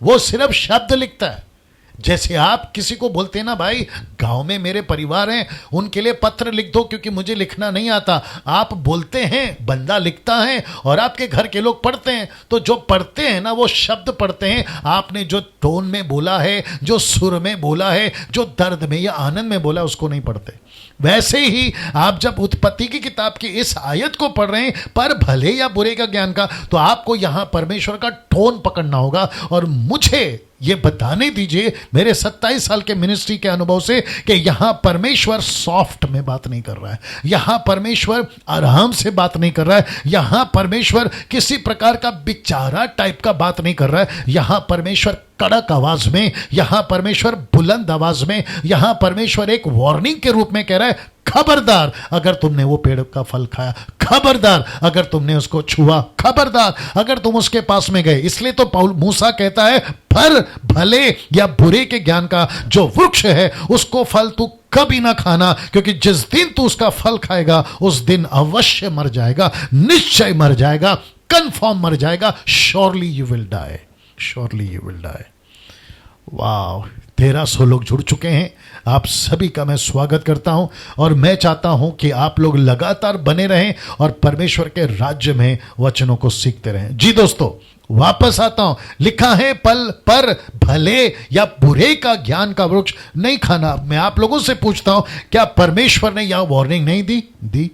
वो सिर्फ शब्द लिखता है। जैसे आप किसी को बोलते हैं ना, भाई गांव में मेरे परिवार हैं, उनके लिए पत्र लिख दो क्योंकि मुझे लिखना नहीं आता। आप बोलते हैं, बंदा लिखता है और आपके घर के लोग पढ़ते हैं। तो जो पढ़ते हैं ना वो शब्द पढ़ते हैं। आपने जो टोन में बोला है, जो सुर में बोला है, जो दर्द में या आनंद में बोला, उसको नहीं पढ़ते। वैसे ही आप जब उत्पत्ति की किताब की इस आयत को पढ़ रहे हैं, पर भले या बुरे का ज्ञान का, तो आपको यहां परमेश्वर का टोन पकड़ना होगा। और मुझे ये बताने दीजिए मेरे 27 साल के मिनिस्ट्री के अनुभव से कि यहां परमेश्वर सॉफ्ट में बात नहीं कर रहा है, यहां परमेश्वर आराम से बात नहीं कर रहा है, यहां परमेश्वर किसी प्रकार का बेचारा टाइप का बात नहीं कर रहा है। यहां परमेश्वर कड़क आवाज में, यहां परमेश्वर बुलंद आवाज में, यहां परमेश्वर एक वार्निंग के रूप में कह रहा है, खबरदार अगर तुमने वो पेड़ का फल खाया, खबरदार अगर तुमने उसको छुआ, खबरदार अगर तुम उसके पास में गए। इसलिए तो पौल मूसा कहता है, पर भले या बुरे के ज्ञान का जो वृक्ष है उसको फल तू कभी ना खाना, क्योंकि जिस दिन तू उसका फल खाएगा उस दिन अवश्य मर जाएगा, निश्चय मर जाएगा। कंफर्म मर जाएगा, surely you will die, surely you will die. वाह, 1300 लोग जुड़ चुके हैं। आप सभी का मैं स्वागत करता हूं और मैं चाहता हूं कि आप लोग लगातार बने रहें और परमेश्वर के राज्य में वचनों को सीखते रहें। जी दोस्तों, वापस आता हूं। लिखा है पल पर भले या बुरे का ज्ञान का वृक्ष नहीं खाना। मैं आप लोगों से पूछता हूं, क्या परमेश्वर ने यहां वार्निंग नहीं दी?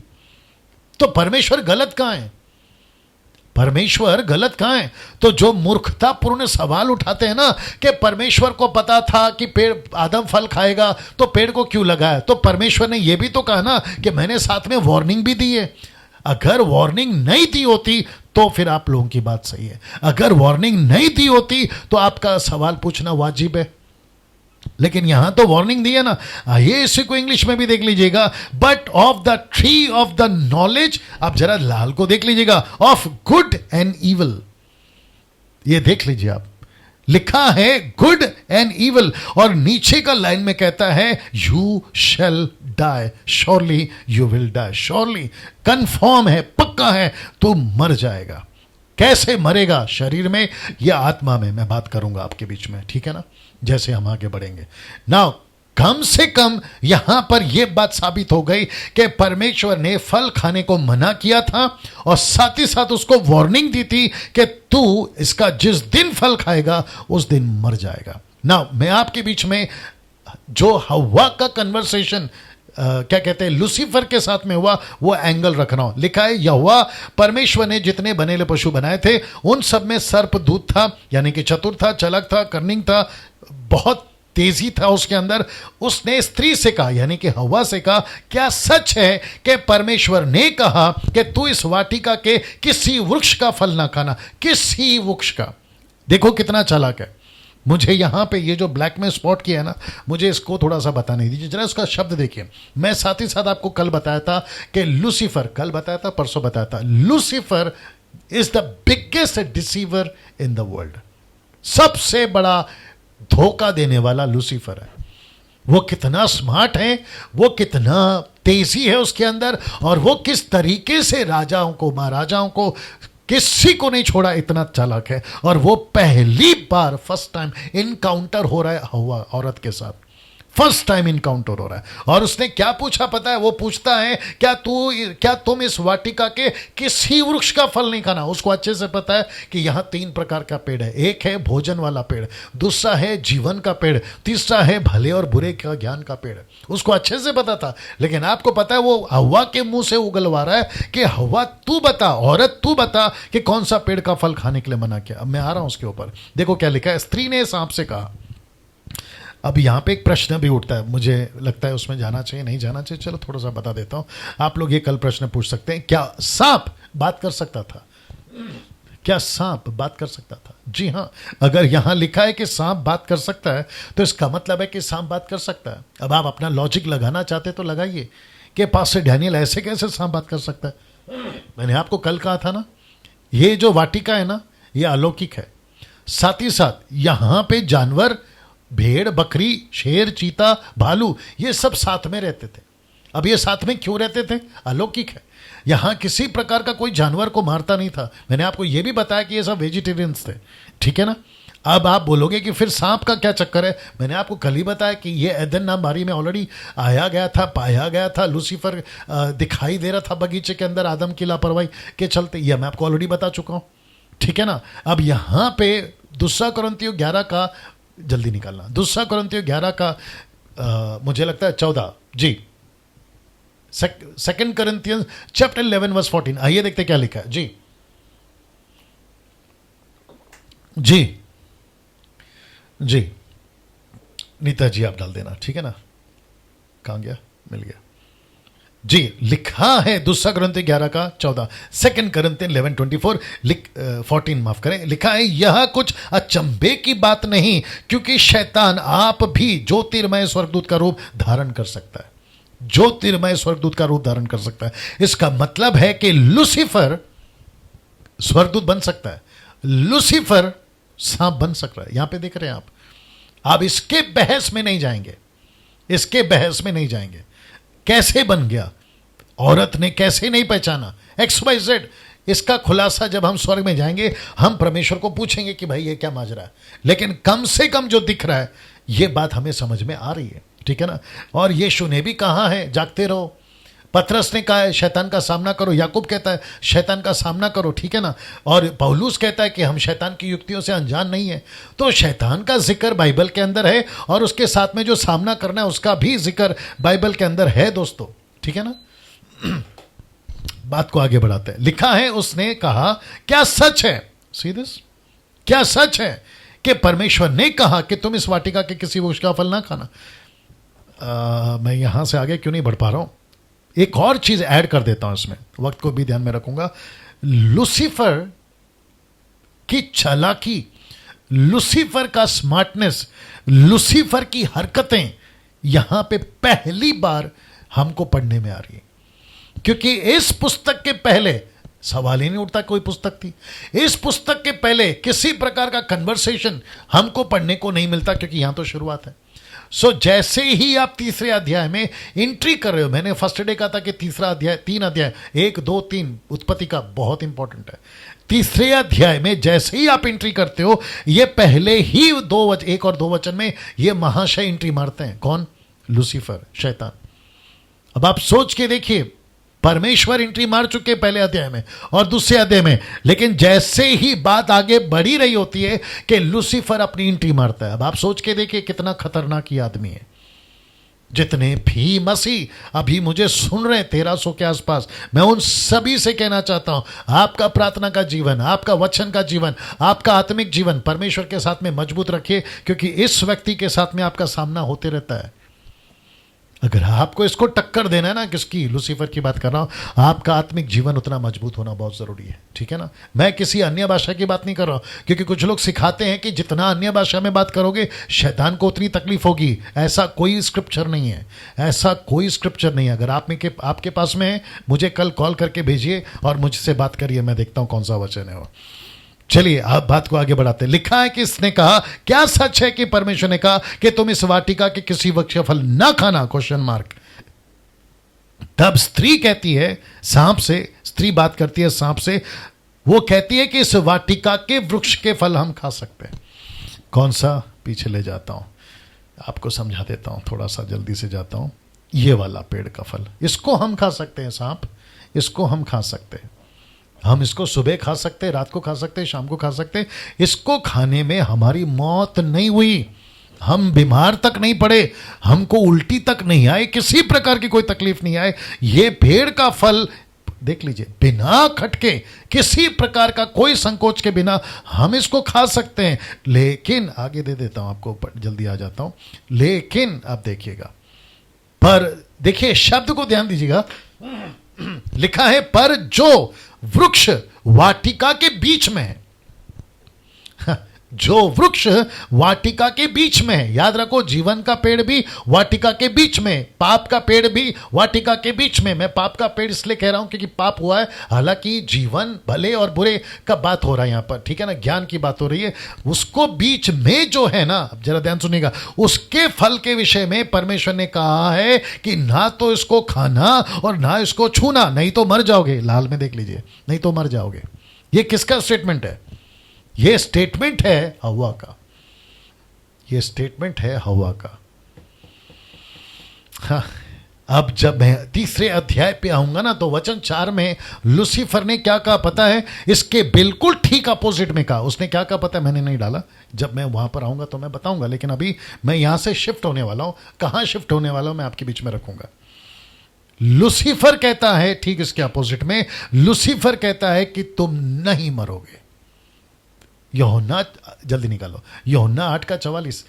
तो परमेश्वर गलत कहां है? परमेश्वर गलत कहां है? तो जो मूर्खतापूर्ण सवाल उठाते हैं ना कि परमेश्वर को पता था कि पेड़ आदम फल खाएगा तो पेड़ को क्यों लगाया? तो परमेश्वर ने यह भी तो कहा ना कि मैंने साथ में वार्निंग भी दी है। अगर वार्निंग नहीं दी होती तो फिर आप लोगों की बात सही है, अगर वार्निंग नहीं दी होती तो आपका सवाल पूछना वाजिब है। लेकिन यहां तो वार्निंग दी है ना। आइए इसी को इंग्लिश में भी देख लीजिएगा। But of the tree of the knowledge, आप जरा लाल को देख लीजिएगा, ऑफ गुड एंड इविल, ये देख लीजिए आप, लिखा है गुड एंड इविल और नीचे का लाइन में कहता है you shall die, surely you will die, surely confirm है, पक्का है, तू मर जाएगा। कैसे मरेगा? शरीर में या आत्मा में? मैं बात करूंगा आपके बीच में, ठीक है ना, जैसे हम आगे बढ़ेंगे। नाउ कम से कम यहां पर यह बात साबित हो गई कि परमेश्वर ने फल खाने को मना किया था और साथ ही साथ उसको वार्निंग दी थी कि तू इसका जिस दिन फल खाएगा उस दिन मर जाएगा। नाउ मैं आपके बीच में जो हवा का कन्वर्सेशन क्या कहते हैं लूसीफर के साथ में हुआ वो एंगल रख रहा हूं। लिखा है यहोवा परमेश्वर ने जितने बनेले पशु बनाए थे उन सब में सर्प दूत था, यानी कि चतुर था, चलक था, कर्निंग था, बहुत तेजी था उसके अंदर। उसने स्त्री से कहा, यानी कि हवा से कहा, क्या सच है कि परमेश्वर ने कहा कि तू इस वाटिका के किसी वृक्ष का फल ना खाना? किसी वृक्ष का। देखो कितना चालाक है। मुझे यहां पे ये जो ब्लैक में स्पॉट किया है ना, मुझे इसको थोड़ा सा बताने दीजिए जरा। उसका शब्द देखिए। मैं साथ ही साथ आपको कल बताया था कि लूसीफर, कल बताया था, परसों बताया था, Lucifer is the biggest deceiver in the world. सबसे बड़ा धोखा देने वाला लूसीफर है। वो कितना स्मार्ट है, वो कितना तेजी है उसके अंदर, और वो किस तरीके से राजाओं को, महाराजाओं को, किसी को नहीं छोड़ा, इतना चालाक है। और वो पहली बार फर्स्ट टाइम इनकाउंटर हो रहा है हवा औरत के साथ, फर्स्ट टाइम इनकाउंटर हो रहा है। और उसने क्या पूछा पता है? वो पूछता है क्या तुम इस वाटिका के किसी वृक्ष का फल नहीं खाना? उसको अच्छे से पता है कि यहां 3 प्रकार का पेड़ है। एक है भोजन वाला पेड़, दूसरा है जीवन का पेड़, तीसरा है भले और बुरे का ज्ञान का पेड़। उसको अच्छे से पता था। लेकिन आपको पता है वो हवा के मुंह से उगलवा रहा है कि हवा तू बता, औरत तू बता कि कौन सा पेड़ का फल खाने के लिए मना किया। अब मैं आ रहा हूं उसके ऊपर। देखो क्या लिखा है। स्त्री ने सांप से कहा। अब यहाँ पे एक प्रश्न भी उठता है, मुझे लगता है उसमें जाना चाहिए नहीं जाना चाहिए, चलो थोड़ा सा बता देता हूँ। आप लोग ये कल प्रश्न पूछ सकते हैं, क्या सांप बात कर सकता था? क्या सांप बात कर सकता था? जी हाँ, अगर यहाँ लिखा है कि सांप बात कर सकता है तो इसका मतलब है कि सांप बात कर सकता है। अब आप अपना लॉजिक लगाना चाहते तो लगाइए कि पास्टर डैनियल ऐसे कैसे सांप बात कर सकता है। मैंने आपको कल कहा था ना, ये जो वाटिका है ना ये अलौकिक है। साथ ही साथ यहाँ पे जानवर, भेड़, बकरी, शेर, चीता, भालू, ये सब साथ में रहते थे। अब ये साथ में क्यों रहते थे? अलौकिक है। यहां किसी प्रकार का कोई जानवर को मारता नहीं था। मैंने आपको यह भी बताया कि ये सब वेजिटेरियंस थे, ठीक है ना। अब आप बोलोगे कि फिर सांप का क्या चक्कर है? मैंने आपको कल ही बताया कि ये एदन नामधारी में ऑलरेडी आया गया था, पाया गया था। लूसीफर दिखाई दे रहा था बगीचे के अंदर आदम की लापरवाही के चलते। यह मैं आपको ऑलरेडी बता चुका हूं, ठीक है ना। अब यहां पे 2 कुरिन्थियों 11 का, जल्दी निकालना, 2 कुरिन्थियों 11 का मुझे लगता है 14, जी, 2 कुरिन्थियंस चैप्टर 11 वर्स 14। आइए देखते क्या लिखा है। जी जी जी, नीता जी आप डाल देना, ठीक है ना। कहां गया? मिल गया जी। लिखा है 2 कुरिन्थियों 11 का 14, 2 कुरिन्थियंस 11:24 14 माफ करें। लिखा है यह कुछ अचंभे की बात नहीं, क्योंकि शैतान आप भी ज्योतिर्मय स्वर्गदूत का रूप धारण कर सकता है। ज्योतिर्मय स्वर्गदूत का रूप धारण कर सकता है। इसका मतलब है कि लूसीफर स्वर्गदूत बन सकता है, लूसीफर सांप बन सकता है। यहां पे देख रहे हैं आप इसके बहस में नहीं जाएंगे, इसके बहस में नहीं जाएंगे। कैसे बन गया? औरत ने कैसे नहीं पहचाना? XYZ इसका खुलासा जब हम स्वर्ग में जाएंगे हम परमेश्वर को पूछेंगे कि भाई ये क्या माजरा है, लेकिन कम से कम जो दिख रहा है ये बात हमें समझ में आ रही है, ठीक है ना। और यीशु ने भी कहा है जागते रहो, पतरस ने कहा है शैतान का सामना करो, याकूब कहता है शैतान का सामना करो, ठीक है ना। और पौलुस कहता है कि हम शैतान की युक्तियों से अनजान नहीं है। तो शैतान का जिक्र बाइबल के अंदर है और उसके साथ में जो सामना करना है उसका भी जिक्र बाइबल के अंदर है दोस्तों, ठीक है ना। बात को आगे बढ़ाते हैं। लिखा है उसने कहा क्या सच है, सी दिस, क्या सच है कि परमेश्वर ने कहा कि तुम इस वाटिका के किसी वृक्ष का फल ना खाना। मैं यहां से आगे क्यों नहीं बढ़ पा रहा हूं, एक और चीज ऐड कर देता हूं इसमें, वक्त को भी ध्यान में रखूंगा। लूसीफर की चालाकी, लूसीफर का स्मार्टनेस, लूसीफर की हरकतें यहां पे पहली बार हमको पढ़ने में आ रही है, क्योंकि इस पुस्तक के पहले सवाल ही नहीं उठता कोई पुस्तक थी। इस पुस्तक के पहले किसी प्रकार का कन्वर्सेशन हमको पढ़ने को नहीं मिलता, क्योंकि यहां तो शुरुआत है। सो जैसे ही आप तीसरे अध्याय में एंट्री कर रहे हो, मैंने फर्स्ट डे कहा था कि तीसरा अध्याय, 3 अध्याय 1 2 3 उत्पत्ति का बहुत इंपॉर्टेंट है। तीसरे अध्याय में जैसे ही आप एंट्री करते हो, ये पहले ही 1 और 2 वचन में ये महाशय एंट्री मारते हैं। कौन? लूसीफर, शैतान। अब आप सोच के देखिए, परमेश्वर एंट्री मार चुके पहले अध्याय में और दूसरे अध्याय में, लेकिन जैसे ही बात आगे बढ़ी रही होती है कि लूसीफर अपनी एंट्री मारता है। अब आप सोच के देखिए कितना खतरनाक ये आदमी है। जितने भी मसीह अभी मुझे सुन रहे हैं 1300 के आसपास, मैं उन सभी से कहना चाहता हूं, आपका प्रार्थना का जीवन, आपका वचन का जीवन, आपका आत्मिक जीवन परमेश्वर के साथ में मजबूत रखिए, क्योंकि इस व्यक्ति के साथ में आपका सामना होते रहता है। अगर आपको इसको टक्कर देना है ना, किसकी? लूसीफर की बात कर रहा हूं, आपका आत्मिक जीवन उतना मजबूत होना बहुत जरूरी है, ठीक है ना। मैं किसी अन्य भाषा की बात नहीं कर रहा हूं, क्योंकि कुछ लोग सिखाते हैं कि जितना अन्य भाषा में बात करोगे शैतान को उतनी तकलीफ होगी। ऐसा कोई स्क्रिप्चर नहीं है, ऐसा कोई स्क्रिप्चर नहीं है। अगर आपके पास में है, मुझे कल कॉल करके भेजिए और मुझसे बात करिए, मैं देखता हूं कौन सा वचन है वो। चलिए आप बात को आगे बढ़ाते हैं। लिखा है कि इसने कहा क्या सच है कि परमेश्वर ने कहा कि तुम इस वाटिका के किसी वृक्ष का फल ना खाना, क्वेश्चन मार्क। तब स्त्री कहती है सांप से, स्त्री बात करती है सांप से, वो कहती है कि इस वाटिका के वृक्ष के फल हम खा सकते हैं। कौन सा? पीछे ले जाता हूं, आपको समझा देता हूं, थोड़ा सा जल्दी से जाता हूं। ये वाला पेड़ का फल, इसको हम खा सकते हैं, सांप, इसको हम खा सकते हैं। हम इसको सुबह खा सकते हैं, रात को खा सकते हैं, शाम को खा सकते हैं। इसको खाने में हमारी मौत नहीं हुई, हम बीमार तक नहीं पड़े, हमको उल्टी तक नहीं आए, किसी प्रकार की कोई तकलीफ नहीं आए। ये पेड़ का फल देख लीजिए, बिना खटके, किसी प्रकार का कोई संकोच के बिना हम इसको खा सकते हैं। लेकिन आगे दे देता हूं आपको, जल्दी आ जाता हूं। लेकिन आप देखिएगा, पर देखिए शब्द को ध्यान दीजिएगा। लिखा है पर जो वृक्ष वाटिका के बीच में है, जो वृक्ष वाटिका के बीच में है, याद रखो, जीवन का पेड़ भी वाटिका के बीच में, पाप का पेड़ भी वाटिका के बीच में। मैं पाप का पेड़ इसलिए कह रहा हूं क्योंकि पाप हुआ है, हालांकि जीवन भले और बुरे का बात हो रहा है यहां पर, ठीक है ना, ज्ञान की बात हो रही है। उसको बीच में जो है ना, जरा ध्यान सुनिएगा, उसके फल के विषय में परमेश्वर ने कहा है कि ना तो इसको खाना और ना इसको छूना, नहीं तो मर जाओगे। लाल में देख लीजिए, नहीं तो मर जाओगे। ये किसका स्टेटमेंट है? ये स्टेटमेंट है हव्वा का, ये स्टेटमेंट है हव्वा का। हाँ, अब जब मैं तीसरे अध्याय पे आऊंगा ना, तो वचन 4 में लूसीफर ने क्या कहा पता है? इसके बिल्कुल ठीक अपोजिट में कहा। उसने क्या कहा पता है? मैंने नहीं डाला, जब मैं वहां पर आऊंगा तो मैं बताऊंगा, लेकिन अभी मैं यहां से शिफ्ट होने वाला हूं। कहां शिफ्ट होने वाला हूं मैं आपके बीच में रखूंगा। लूसीफर कहता है ठीक इसके अपोजिट में, लूसीफर कहता है कि तुम नहीं मरोगे। यूहन्ना, जल्दी निकालो, यूहन्ना 8:44,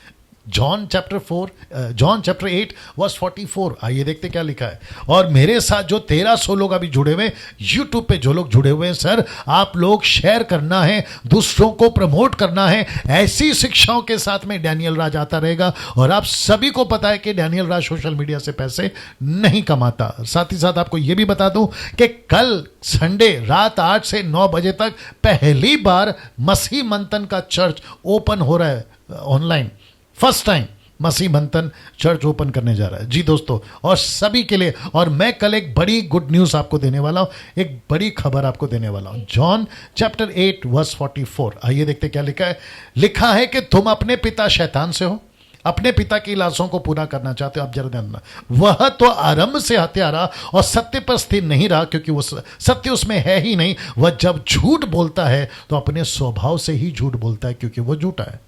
जॉन चैप्टर 8 वर्स 44। आइए देखते क्या लिखा है। और मेरे साथ जो 1300 लोग अभी जुड़े हुए, यूट्यूब पे जो लोग जुड़े हुए हैं, सर आप लोग शेयर करना है, दूसरों को प्रमोट करना है। ऐसी शिक्षाओं के साथ में डैनियल राज आता रहेगा। और आप सभी को पता है कि डैनियल राज सोशल मीडिया से पैसे नहीं कमाता। साथ ही साथ आपको यह भी बता दूं कि कल संडे रात 8 से 9 बजे तक पहली बार मसीह मंथन का चर्च ओपन हो रहा है ऑनलाइन। फर्स्ट टाइम मसीह मंथन चर्च ओपन करने जा रहा है। जी दोस्तों, और सभी के लिए। और मैं कल एक बड़ी गुड न्यूज़ आपको देने वाला हूँ, एक बड़ी खबर आपको देने वाला हूँ। जॉन चैप्टर 8 वर्स 44, आइए देखते क्या लिखा है। लिखा है कि तुम अपने पिता शैतान से हो, अपने पिता की लालसाओं को पूरा करना चाहते हो। आप जरा ध्यान देना, वह तो आरंभ से हत्यारा और सत्य पर स्थिर नहीं रहा, क्योंकि वो सत्य उसमें है ही नहीं। वह जब झूठ बोलता है तो अपने स्वभाव से ही झूठ बोलता है, क्योंकि वो झूठा है।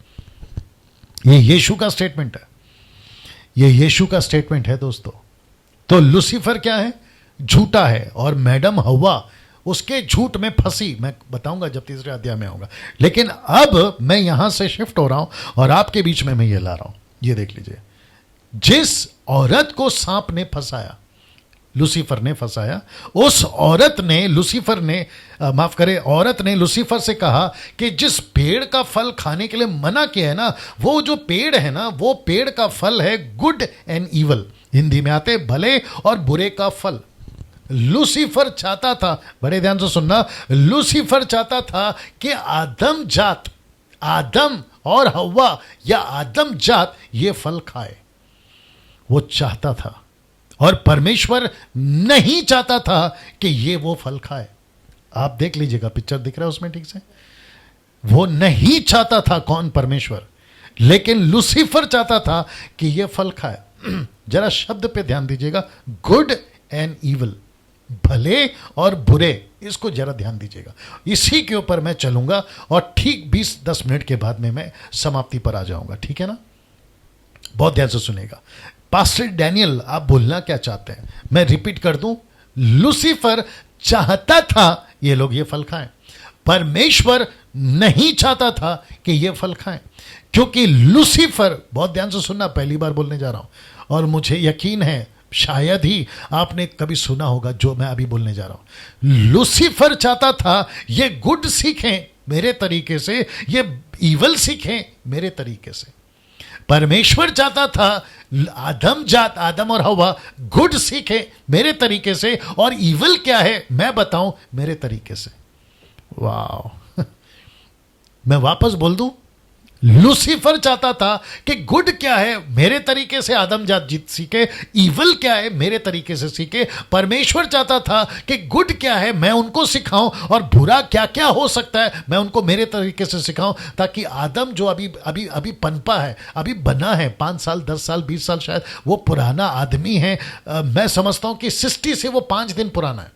ये यीशु का स्टेटमेंट है, ये यीशु का स्टेटमेंट है दोस्तों। तो लूसीफर क्या है? झूठा है, और मैडम हवा उसके झूठ में फंसी। मैं बताऊंगा जब तीसरे अध्याय में होगा, लेकिन अब मैं यहां से शिफ्ट हो रहा हूं और आपके बीच में मैं ये ला रहा हूं। ये देख लीजिए, जिस औरत को सांप ने फंसाया, लूसीफर ने फंसाया, उस औरत ने लूसीफर ने माफ करे, औरत ने लूसीफर से कहा कि जिस पेड़ का फल खाने के लिए मना किया है ना, वो जो पेड़ है ना, वो पेड़ का फल है गुड एंड ईवल। हिंदी में आते भले और बुरे का फल। लूसीफर चाहता था, बड़े ध्यान से सुनना, लूसीफर चाहता था कि आदम जात, आदम और हव्वा या आदम जात ये फल खाए। वो चाहता था, और परमेश्वर नहीं चाहता था कि ये वो फल खाए। आप देख लीजिएगा, पिक्चर दिख रहा है उसमें ठीक से। वो नहीं चाहता था, कौन? परमेश्वर। लेकिन लूसीफर चाहता था कि ये फल खाए। जरा शब्द पे ध्यान दीजिएगा, गुड एंड ईवल, भले और बुरे, इसको जरा ध्यान दीजिएगा। इसी के ऊपर मैं चलूंगा और ठीक 20-10 मिनट के बाद में मैं समाप्ति पर आ जाऊंगा, ठीक है ना? बहुत ध्यान से सुनेगा। पास्टर डैनियल, आप बोलना क्या चाहते हैं? मैं रिपीट कर दूं, लूसीफर चाहता था ये लोग ये फल खाएं, परमेश्वर नहीं चाहता था कि ये फल खाएं। क्योंकि लूसीफर, बहुत ध्यान से सुनना, पहली बार बोलने जा रहा हूं और मुझे यकीन है शायद ही आपने कभी सुना होगा जो मैं अभी बोलने जा रहा हूं। लूसीफर चाहता था ये गुड सीखें मेरे तरीके से, ये ईवल सीखें मेरे तरीके से। परमेश्वर चाहता था आदम जात, आदम और हवा गुड सीखे मेरे तरीके से, और ईवल क्या है मैं बताऊं मेरे तरीके से। वाह मैं वापस बोल दूं, लूसीफर चाहता था कि गुड क्या है मेरे तरीके से आदम जात जीत सीखे, ईवल क्या है मेरे तरीके से सीखे। परमेश्वर चाहता था कि गुड क्या है मैं उनको सिखाऊं, और बुरा क्या क्या हो सकता है मैं उनको मेरे तरीके से सिखाऊं, ताकि आदम जो अभी अभी अभी पनपा है, अभी बना है 5 साल 10 साल 20 साल शायद, वो पुराना आदमी है। मैं समझता हूं कि सृष्टि से वो 5 दिन पुराना है।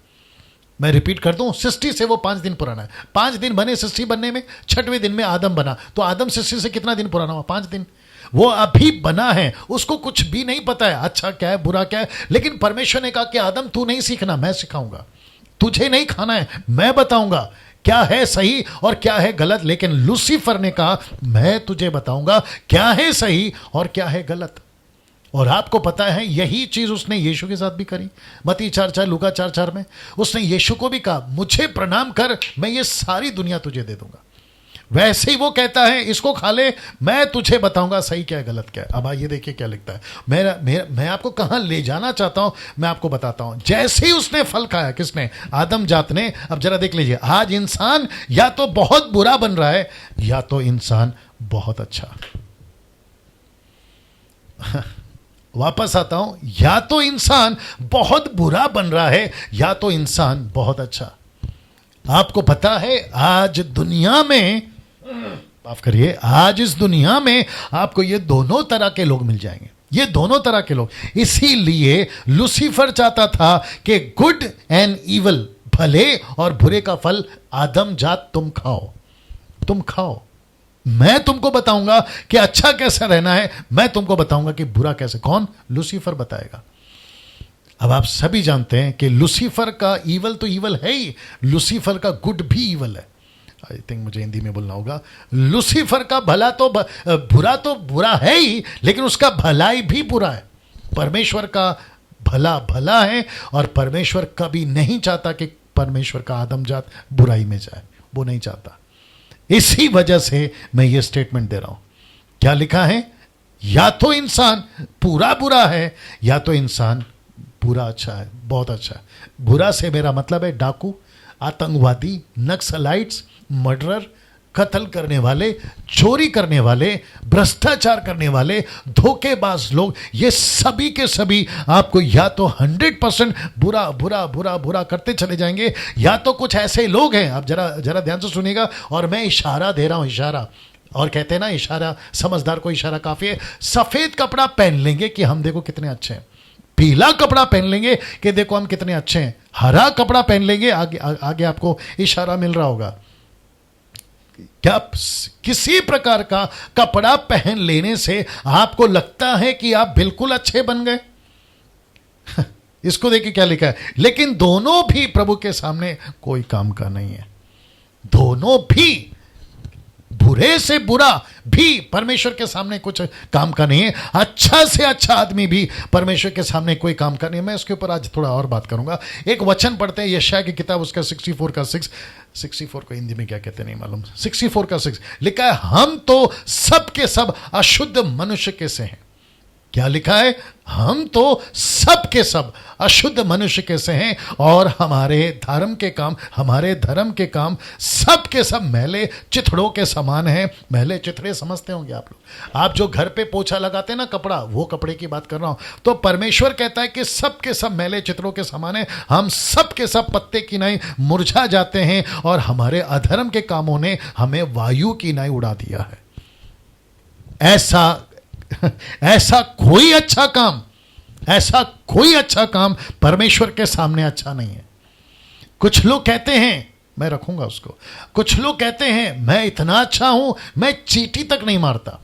मैं रिपीट कर दूं, सृष्टि से वो 5 दिन पुराना है। 5 दिन बने सृष्टि बनने में, 6वें दिन में आदम बना, तो आदम सृष्टि से कितना दिन पुराना हुआ? 5 दिन। वो अभी बना है, उसको कुछ भी नहीं पता है अच्छा क्या है बुरा क्या है। लेकिन परमेश्वर ने कहा कि आदम तू नहीं सीखना, मैं सिखाऊंगा, तुझे नहीं खाना है, मैं बताऊंगा क्या है सही और क्या है गलत। लेकिन लूसीफर ने कहा मैं तुझे बताऊंगा क्या है सही और क्या है गलत। और आपको पता है यही चीज उसने यीशु के साथ भी करी। मत्ती 4:4, लूका 4:4 में उसने यीशु को भी कहा मुझे प्रणाम कर, मैं ये सारी दुनिया तुझे दे दूंगा। वैसे ही वो कहता है इसको खा ले, मैं तुझे बताऊंगा सही क्या है गलत क्या है। अब आइए देखिए क्या लिखता है। मैं आपको कहां ले जाना चाहता हूं मैं आपको बताता हूं। जैसे ही उसने फल खाया, किसने? आदम जात ने। अब जरा देख लीजिए, आज इंसान या तो बहुत बुरा बन रहा है या तो इंसान बहुत अच्छा। वापस आता हूं, या तो इंसान बहुत बुरा बन रहा है या तो इंसान बहुत अच्छा। आपको पता है आज दुनिया में, माफ करिए, आज इस दुनिया में आपको ये दोनों तरह के लोग मिल जाएंगे, ये दोनों तरह के लोग। इसीलिए लूसीफर चाहता था कि गुड एंड ईवल, भले और बुरे का फल आदम जात तुम खाओ, तुम खाओ। मैं तुमको बताऊंगा कि अच्छा कैसे रहना है, मैं तुमको बताऊंगा कि बुरा कैसे। कौन? लूसीफर बताएगा। अब आप सभी जानते हैं कि लूसीफर का ईवल तो ईवल है ही, लूसीफर का गुड भी ईवल है। आई थिंक मुझे हिंदी में बोलना होगा, लूसीफर का भला तो बुरा तो बुरा है ही, लेकिन उसका भलाई भी बुरा है। परमेश्वर का भला भला है, और परमेश्वर कभी नहीं चाहता कि परमेश्वर का आदमजात बुराई में जाए, वो नहीं चाहता। इसी वजह से मैं ये स्टेटमेंट दे रहा हूं। क्या लिखा है? या तो इंसान पूरा बुरा है या तो इंसान पूरा अच्छा है, बहुत अच्छा है। बुरा से मेरा मतलब है डाकू, आतंकवादी, नक्सलाइट्स, मर्डरर, कत्ल करने वाले, चोरी करने वाले, भ्रष्टाचार करने वाले, धोखेबाज लोग, ये सभी के सभी आपको या तो 100% बुरा बुरा बुरा बुरा करते चले जाएंगे, या तो कुछ ऐसे लोग हैं, आप जरा जरा ध्यान से सुनिएगा, और मैं इशारा दे रहा हूं, इशारा, और कहते हैं ना इशारा, समझदार को इशारा काफी है। सफेद कपड़ा पहन लेंगे कि हम देखो कितने अच्छे हैं, पीला कपड़ा पहन लेंगे कि देखो हम कितने अच्छे हैं, हरा कपड़ा पहन लेंगे, आगे आपको इशारा मिल रहा होगा। क्या किसी प्रकार का कपड़ा पहन लेने से आपको लगता है कि आप बिल्कुल अच्छे बन गए? इसको देखिए क्या लिखा है, लेकिन दोनों भी प्रभु के सामने कोई काम का नहीं है। दोनों भी, बुरे से बुरा भी परमेश्वर के सामने कुछ काम का नहीं है, अच्छा से अच्छा आदमी भी परमेश्वर के सामने कोई काम का नहीं है। मैं इसके ऊपर आज थोड़ा और बात करूंगा। एक वचन पढ़ते हैं यशायाह की किताब, उसका 64 का 6, 64 को हिंदी में क्या कहते हैं नहीं मालूम, 64 का 6 लिखा है, हम तो सब के सब अशुद्ध मनुष्य के से हैं। क्या लिखा है? हम तो सब के सब अशुद्ध मनुष्य के से हैं, और हमारे धर्म के काम सब के सब मैले चिथड़ों के समान हैं। मैले चिथड़े समझते होंगे आप लोग, आप जो घर पे पोछा लगाते हैं ना कपड़ा, वो कपड़े की बात कर रहा हूं। तो परमेश्वर कहता है कि सब के सब मैले चिथड़ों के समान हैं, हम सब के सब पत्ते की नाई मुरझा जाते हैं, और हमारे अधर्म के कामों ने हमें वायु की नाई उड़ा दिया है। ऐसा कोई अच्छा काम परमेश्वर के सामने अच्छा नहीं है। कुछ लोग कहते हैं, मैं रखूंगा उसको, कुछ लोग कहते हैं मैं इतना अच्छा हूं, मैं चींटी तक नहीं मारता।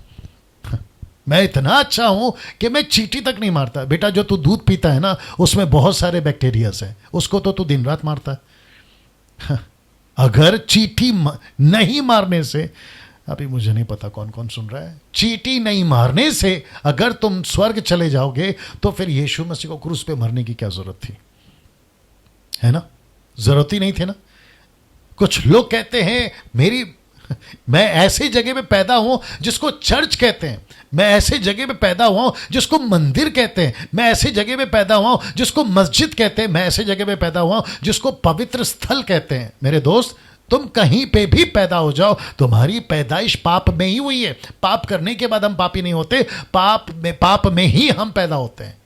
मैं इतना अच्छा हूं कि मैं चींटी तक नहीं मारता। बेटा, जो तू दूध पीता है ना, उसमें बहुत सारे बैक्टीरियास हैं, उसको तो तू दिन रात मारता है। अगर चींटी नहीं मारने से, अभी मुझे नहीं पता कौन कौन सुन रहा है, चींटी नहीं मारने से अगर तुम स्वर्ग चले जाओगे, तो फिर यीशु मसीह को क्रूस पे मरने की क्या जरूरत थी? है ना, जरूरत ही नहीं थी ना। कुछ लोग कहते हैं मैं ऐसी जगह पे पैदा हूं जिसको चर्च कहते हैं, मैं ऐसी जगह पे पैदा हुआ हूं जिसको मंदिर कहते हैं, मैं ऐसी जगह पे पैदा हुआ हूं जिसको मस्जिद कहते हैं, मैं ऐसी जगह पे पैदा हुआ हूं जिसको पवित्र स्थल कहते हैं। मेरे दोस्त, तुम कहीं पे भी पैदा हो जाओ, तुम्हारी पैदाइश पाप में ही हुई है। पाप करने के बाद हम पापी नहीं होते, पाप में ही हम पैदा होते हैं।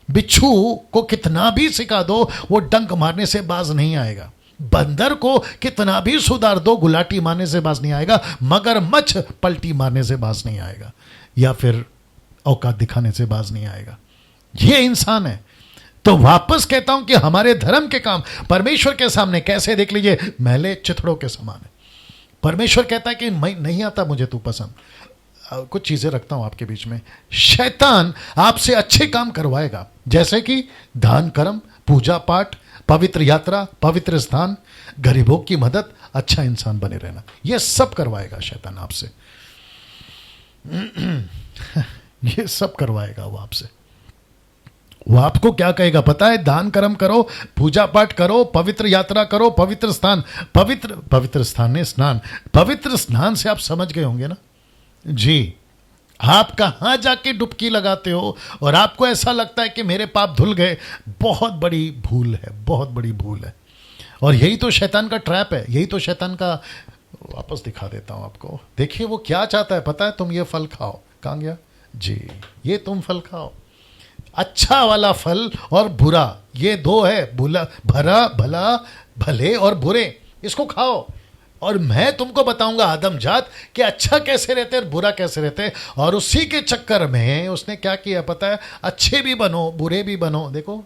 बिच्छू को कितना भी सिखा दो, वो डंक मारने से बाज नहीं आएगा। बंदर को कितना भी सुधार दो, गुलाटी मारने से बाज नहीं आएगा। मगरमच्छ पलटी मारने से बाज नहीं आएगा, या फिर औकात दिखाने से बाज नहीं आएगा। ये इंसान है। तो वापस कहता हूं कि हमारे धर्म के काम परमेश्वर के सामने कैसे, देख लीजिए, मैले चिथड़ों के समान है। परमेश्वर कहता है कि नहीं आता मुझे तू पसंद। कुछ चीजें रखता हूं आपके बीच में। शैतान आपसे अच्छे काम करवाएगा, जैसे कि दान कर्म, पूजा पाठ, पवित्र यात्रा, पवित्र स्थान, गरीबों की मदद, अच्छा इंसान बने रहना, यह सब करवाएगा शैतान आपसे। ये सब करवाएगा वो आपसे। वो आपको क्या कहेगा पता है? दान कर्म करो, पूजा पाठ करो, पवित्र यात्रा करो, पवित्र स्थान, पवित्र स्थान ने स्नान, पवित्र स्नान से आप समझ गए होंगे ना जी। आप कहां जाके डुबकी लगाते हो और आपको ऐसा लगता है कि मेरे पाप धुल गए, बहुत बड़ी भूल है, बहुत बड़ी भूल है। और यही तो शैतान का ट्रैप है, यही तो शैतान का। वापस दिखा देता हूं आपको, देखिए वो क्या चाहता है पता है? तुम ये फल खाओ। कहां गया जी? ये तुम फल खाओ, अच्छा वाला फल और बुरा, ये दो है, भला भले और बुरे, इसको खाओ। और मैं तुमको बताऊंगा आदमजात कि अच्छा कैसे रहते और बुरा कैसे रहते। और उसी के चक्कर में उसने क्या किया पता है? अच्छे भी बनो, बुरे भी बनो। देखो,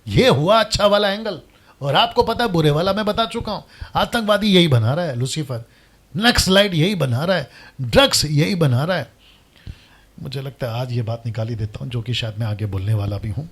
ये हुआ अच्छा वाला एंगल। और आपको पता है बुरे वाला मैं बता चुका हूं। आतंकवादी यही बना रहा है, लूसीफर, नक्सलाइट यही बना रहा है, ड्रग्स यही बना रहा है। मुझे लगता है आज ये बात निकाल ही देता हूं, जो कि शायद मैं आगे बोलने वाला भी हूं।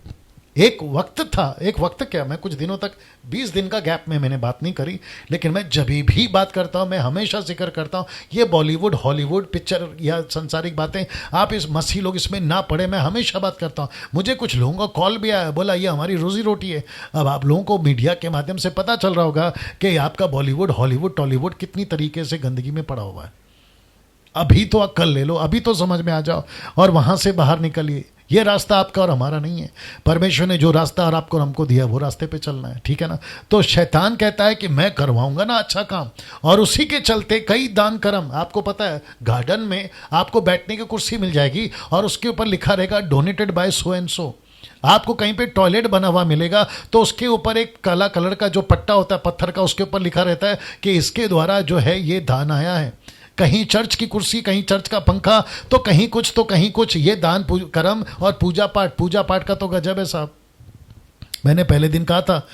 एक वक्त क्या, मैं कुछ दिनों तक 20 दिन का गैप में मैंने बात नहीं करी, लेकिन मैं जब भी बात करता हूं, मैं हमेशा जिक्र करता हूं ये बॉलीवुड, हॉलीवुड पिक्चर या संसारिक बातें आप इस मसीह लोग इसमें ना पड़े। मैं हमेशा बात करता हूं। मुझे कुछ लोगों का कॉल भी आया, बोला ये हमारी रोजी रोटी है। अब आप लोगों को मीडिया के माध्यम से पता चल रहा होगा कि आपका बॉलीवुड, हॉलीवुड, टॉलीवुड कितनी तरीके से गंदगी में पड़ा हुआ है। अभी तो अक्ल ले लो, अभी तो समझ में आ जाओ और वहां से बाहर निकलिए। ये रास्ता आपका और हमारा नहीं है। परमेश्वर ने जो रास्ता और आपको और हमको दिया वो रास्ते पे चलना है, ठीक है ना। तो शैतान कहता है कि मैं करवाऊंगा ना अच्छा काम, और उसी के चलते कई दान कर्म, आपको पता है गार्डन में आपको बैठने की कुर्सी मिल जाएगी और उसके ऊपर लिखा रहेगा donated bye so and so. आपको कहीं पे टॉयलेट बना हुआ मिलेगा तो उसके ऊपर एक काला कलर का जो पट्टा होता है पत्थर का, उसके ऊपर लिखा रहता है कि इसके द्वारा जो है ये दान आया है। कहीं चर्च की कुर्सी, कहीं चर्च का पंखा, तो कहीं कुछ तो कहीं कुछ, ये दान कर्म और पूजा पाठ। पूजा पाठ का तो गजब है साहब। मैंने पहले दिन कहा था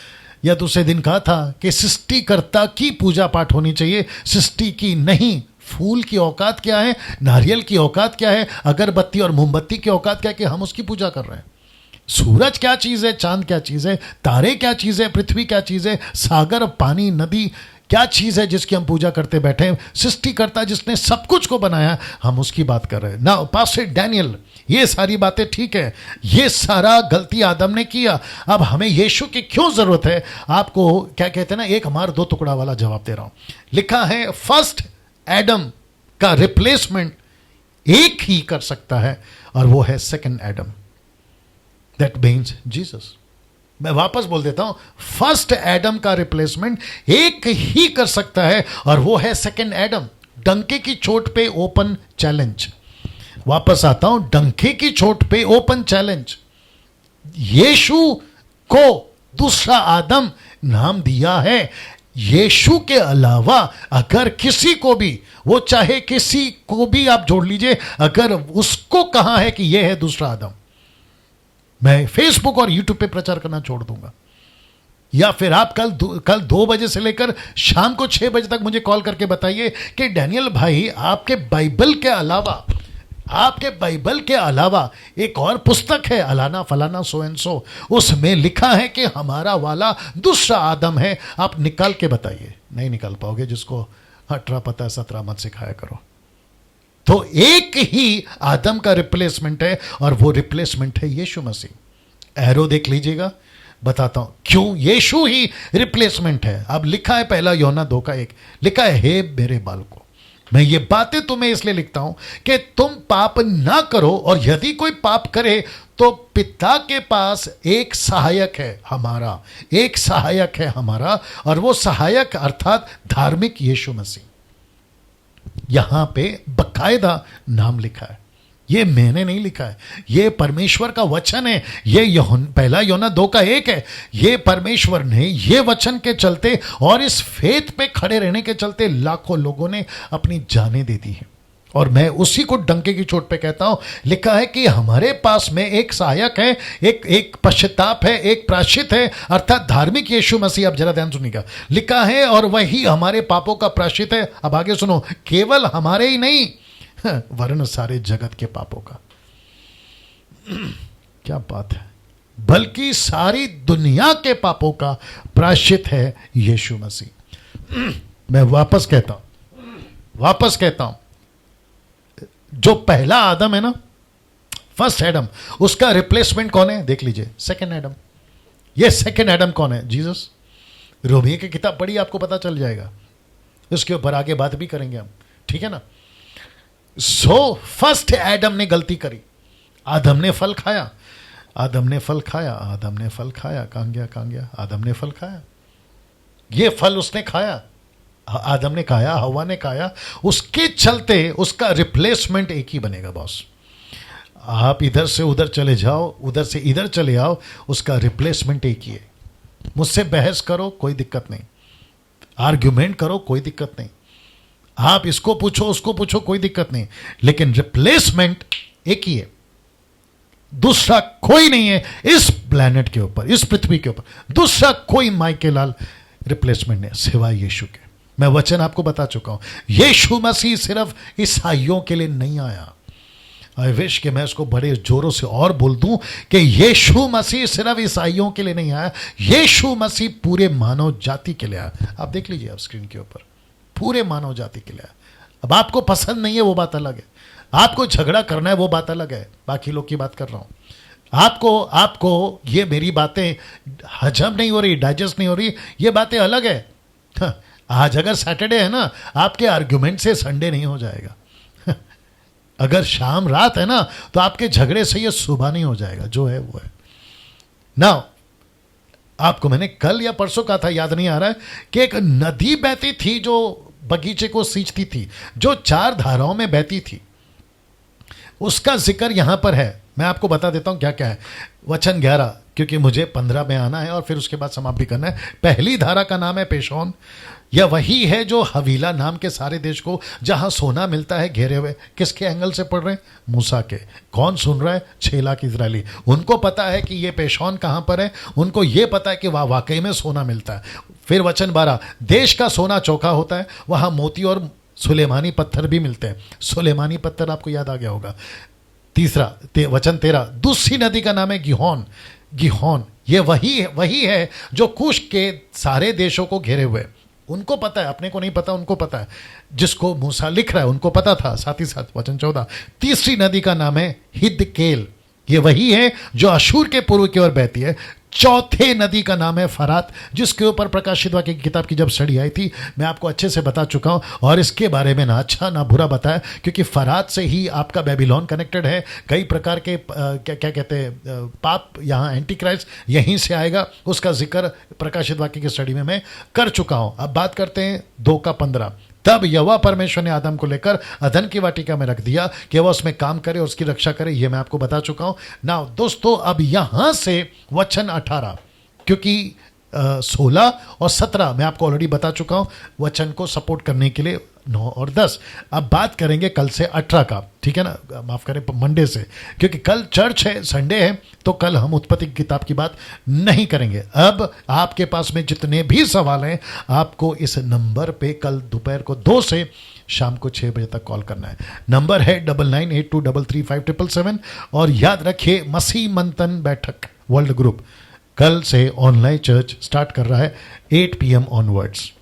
या दूसरे दिन कहा था कि सृष्टिकर्ता की पूजा पाठ होनी चाहिए, सृष्टि की नहीं। फूल की औकात क्या है, नारियल की औकात क्या है, अगरबत्ती और मोमबत्ती की औकात क्या है कि हम उसकी पूजा कर रहे हैं। सूरज क्या चीज़ है, चांद क्या चीज़ है, तारे क्या चीज़ है, पृथ्वी क्या चीज़ है, सागर, पानी, नदी क्या चीज़ है जिसकी हम पूजा करते बैठे हैं। सृष्टिकर्ता जिसने सब कुछ को बनाया, हम उसकी बात कर रहे हैं ना। पास्टर डैनियल, ये सारी बातें ठीक है, ये सारा गलती आदम ने किया। अब हमें यीशु की क्यों ज़रूरत है? आपको क्या कहते हैं ना, एक हमार दो टुकड़ा वाला जवाब दे रहा हूँ। लिखा है फर्स्ट एडम का रिप्लेसमेंट एक ही कर सकता है और वो है second Adam, that means Jesus. मैं वापस बोल देता हूं, फर्स्ट एडम का रिप्लेसमेंट एक ही कर सकता है और वो है सेकंड एडम। डंके की चोट पे ओपन चैलेंज। वापस आता हूं, डंके की चोट पे ओपन चैलेंज। यीशु को दूसरा आदम नाम दिया है। यीशु के अलावा अगर किसी को भी, वो चाहे किसी को भी आप जोड़ लीजिए, अगर उसको कहा है कि यह है दूसरा आदम, मैं फेसबुक और यूट्यूब पे प्रचार करना छोड़ दूंगा। या फिर आप कल 2 बजे से लेकर शाम को 6 बजे तक मुझे कॉल करके बताइए कि डैनियल भाई, आपके बाइबल के अलावा एक और पुस्तक है अलाना फलाना सो एंड सो, उसमें लिखा है कि हमारा वाला दूसरा आदम है। आप निकाल के बताइए। नहीं निकाल पाओगे। जिसको 18 पता 17 मत सिखाया करो। तो एक ही आदम का रिप्लेसमेंट है और वो रिप्लेसमेंट है यीशु मसीह। एरो देख लीजिएगा, बताता हूं क्यों यीशु ही रिप्लेसमेंट है। अब लिखा है 1 यूहन्ना 2:1, लिखा है हे मेरे बालकों, मैं ये बातें तुम्हें इसलिए लिखता हूं कि तुम पाप ना करो, और यदि कोई पाप करे तो पिता के पास एक सहायक है हमारा, और वो सहायक अर्थात धार्मिक यीशु मसीह। यहां पे बकायदा नाम लिखा है, ये मैंने नहीं लिखा है, ये परमेश्वर का वचन है। ये 1 यूहन्ना 2:1 है। ये परमेश्वर ने ये वचन के चलते और इस फेथ पे खड़े रहने के चलते लाखों लोगों ने अपनी जानें दे दी है। और मैं उसी को डंके की चोट पे कहता हूं। लिखा है कि हमारे पास में एक सहायक है, एक पश्चाताप है, एक प्रायश्चित है, अर्थात धार्मिक यीशु मसीह। अब जरा ध्यान सुनिएगा, लिखा है और वही हमारे पापों का प्रायश्चित है। अब आगे सुनो, केवल हमारे ही नहीं वरन सारे जगत के पापों का। क्या बात है, बल्कि सारी दुनिया के पापों का प्रायश्चित है यीशु मसीह। मैं वापस कहता हूं, जो पहला आदम है ना, फर्स्ट एडम, उसका रिप्लेसमेंट कौन है? देख लीजिए, सेकंड एडम। ये सेकंड एडम कौन है? जीसस। रोमियो की किताब पढ़ी, आपको पता चल जाएगा। इसके ऊपर आगे बात भी करेंगे हम, ठीक है ना। सो फर्स्ट एडम ने गलती करी, आदम ने फल खाया। कहां गया? आदम ने फल खाया। ये फल उसने खाया, आदम ने खाया, हवा ने खाया। उसके चलते उसका रिप्लेसमेंट एक ही बनेगा बॉस। आप इधर से उधर चले जाओ, उधर से इधर चले आओ, उसका रिप्लेसमेंट एक ही है। मुझसे बहस करो, कोई दिक्कत नहीं। आर्ग्यूमेंट करो, कोई दिक्कत नहीं। आप इसको पूछो, उसको पूछो, कोई दिक्कत नहीं। लेकिन रिप्लेसमेंट एक ही है, दूसरा कोई नहीं है इस प्लेनेट के ऊपर, इस पृथ्वी के ऊपर। दूसरा कोई माइके लाल रिप्लेसमेंट नहीं सिवाय यीशु के। मैं वचन आपको बता चुका हूं, यीशु मसीह सिर्फ ईसाइयों के लिए नहीं आया। आई विश कि मैं इसको बड़े जोरों से और बोल दूं कि यीशु मसीह सिर्फ ईसाइयों के लिए नहीं आया, यीशु मसीह पूरे मानव जाति के लिए आया। आप देख लीजिए, आप स्क्रीन के ऊपर, पूरे मानव जाति के लिए आया। अब आपको पसंद नहीं है वो बात अलग है, आपको झगड़ा करना है वो बात अलग है, बाकी लोग की बात कर रहा हूं। आपको ये मेरी बातें हजम नहीं हो रही, डाइजेस्ट नहीं हो रही, ये बातें अलग है। आज अगर सैटरडे है ना, आपके आर्ग्यूमेंट से संडे नहीं हो जाएगा। अगर शाम रात है ना तो आपके झगड़े से ये सुबह नहीं हो जाएगा, जो है वो है ना। आपको मैंने कल या परसों कहा था, याद नहीं आ रहा है, कि एक नदी बहती थी जो बगीचे को सींचती थी, जो 4 धाराओं में बहती थी। उसका जिक्र यहां पर है। मैं आपको बता देता हूं क्या क्या है। वचन 11, क्योंकि मुझे 15 में आना है और फिर उसके बाद समाप्त भी करना है। पहली धारा का नाम है पेशौन। यह वही है जो हवीला नाम के सारे देश को, जहां सोना मिलता है, घेरे हुए। किसके एंगल से पढ़ रहे हैं? मूसा के। कौन सुन रहा है? 6 लाख इजरायली। उनको पता है कि ये पेशौन कहां पर है, उनको ये पता है कि वहां वाकई में सोना मिलता है। फिर वचन 12, देश का सोना चौका होता है, वहां मोती और सुलेमानी पत्थर भी मिलते हैं। सुलेमानी पत्थर आपको याद आ गया होगा। तीसरा वचन 13, दूसरी नदी का नाम है गिहोन। गिहोन ये वही है जो कुश के सारे देशों को घेरे हुए। उनको पता है, अपने को नहीं पता, उनको पता है। जिसको मूसा लिख रहा है उनको पता था। साथ ही साथ वचन 14, तीसरी नदी का नाम है हिद्केल। ये वही है जो अशूर के पूर्व की ओर बहती है। चौथे नदी का नाम है फरात, जिसके ऊपर प्रकाशित वाक्य की किताब की जब स्टडी आई थी मैं आपको अच्छे से बता चुका हूं, और इसके बारे में ना अच्छा ना बुरा बताया, क्योंकि फरात से ही आपका बेबीलोन कनेक्टेड है। कई प्रकार के क्या कहते हैं पाप, यहाँ एंटी क्राइस्ट यहीं से आएगा। उसका जिक्र प्रकाशित वाक्य की स्टडी में मैं कर चुका हूं। अब बात करते हैं 2 का 15। तब यहोवा परमेश्वर ने आदम को लेकर अदन की वाटिका में रख दिया कि वह उसमें काम करे और उसकी रक्षा करे। ये मैं आपको बता चुका हूं ना दोस्तों। अब यहां से वचन 18, क्योंकि 16 और 17 मैं आपको ऑलरेडी बता चुका हूं वचन को सपोर्ट करने के लिए। 9 और 10 अब बात करेंगे कल से 18 का, ठीक है ना, माफ करें मंडे से, क्योंकि कल चर्च है, संडे है, तो कल हम उत्पत्ति की किताब की बात नहीं करेंगे। अब आपके पास में जितने भी सवाल हैं आपको इस नंबर पे कल दोपहर को 2 से शाम को 6 बजे तक कॉल करना है। नंबर है 9982335777। और याद रखिए मसीह मंथन बैठक वर्ल्ड ग्रुप कल से ऑनलाइन चर्च स्टार्ट कर रहा है 8 PM ऑनवर्ड्स।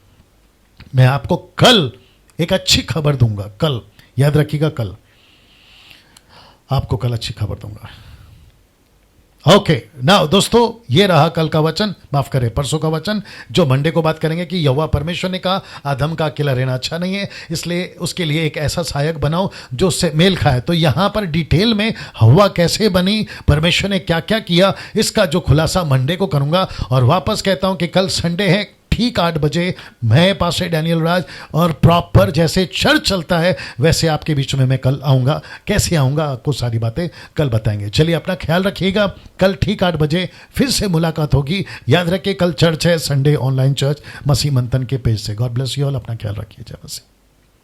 मैं आपको कल एक अच्छी खबर दूंगा। कल याद रखिएगा, कल आपको कल अच्छी खबर दूंगा। ओके ना दोस्तों, ये रहा कल का वचन, माफ करें परसों का वचन, जो मंडे को बात करेंगे कि यहोवा परमेश्वर ने कहा आदम का अकेला रहना अच्छा नहीं है, इसलिए उसके लिए एक ऐसा सहायक बनाओ जो उससे मेल खाए। तो यहां पर डिटेल में हवा कैसे बनी, परमेश्वर ने क्या क्या किया, इसका जो खुलासा मंडे को करूंगा। और वापस कहता हूं कि कल संडे है, ठीक 8 बजे मैं पास्टर डैनियल राज, और प्रॉपर जैसे चर्च चलता है वैसे आपके बीच में मैं कल आऊँगा। कैसे आऊँगा आपको सारी बातें कल बताएंगे। चलिए अपना ख्याल रखिएगा, कल ठीक 8 बजे फिर से मुलाकात होगी। याद रखिए कल चर्च है, संडे ऑनलाइन चर्च मसीह मंथन के पेज से। गॉड ब्लेस यू ऑल, अपना ख्याल रखिए। जय मसीह।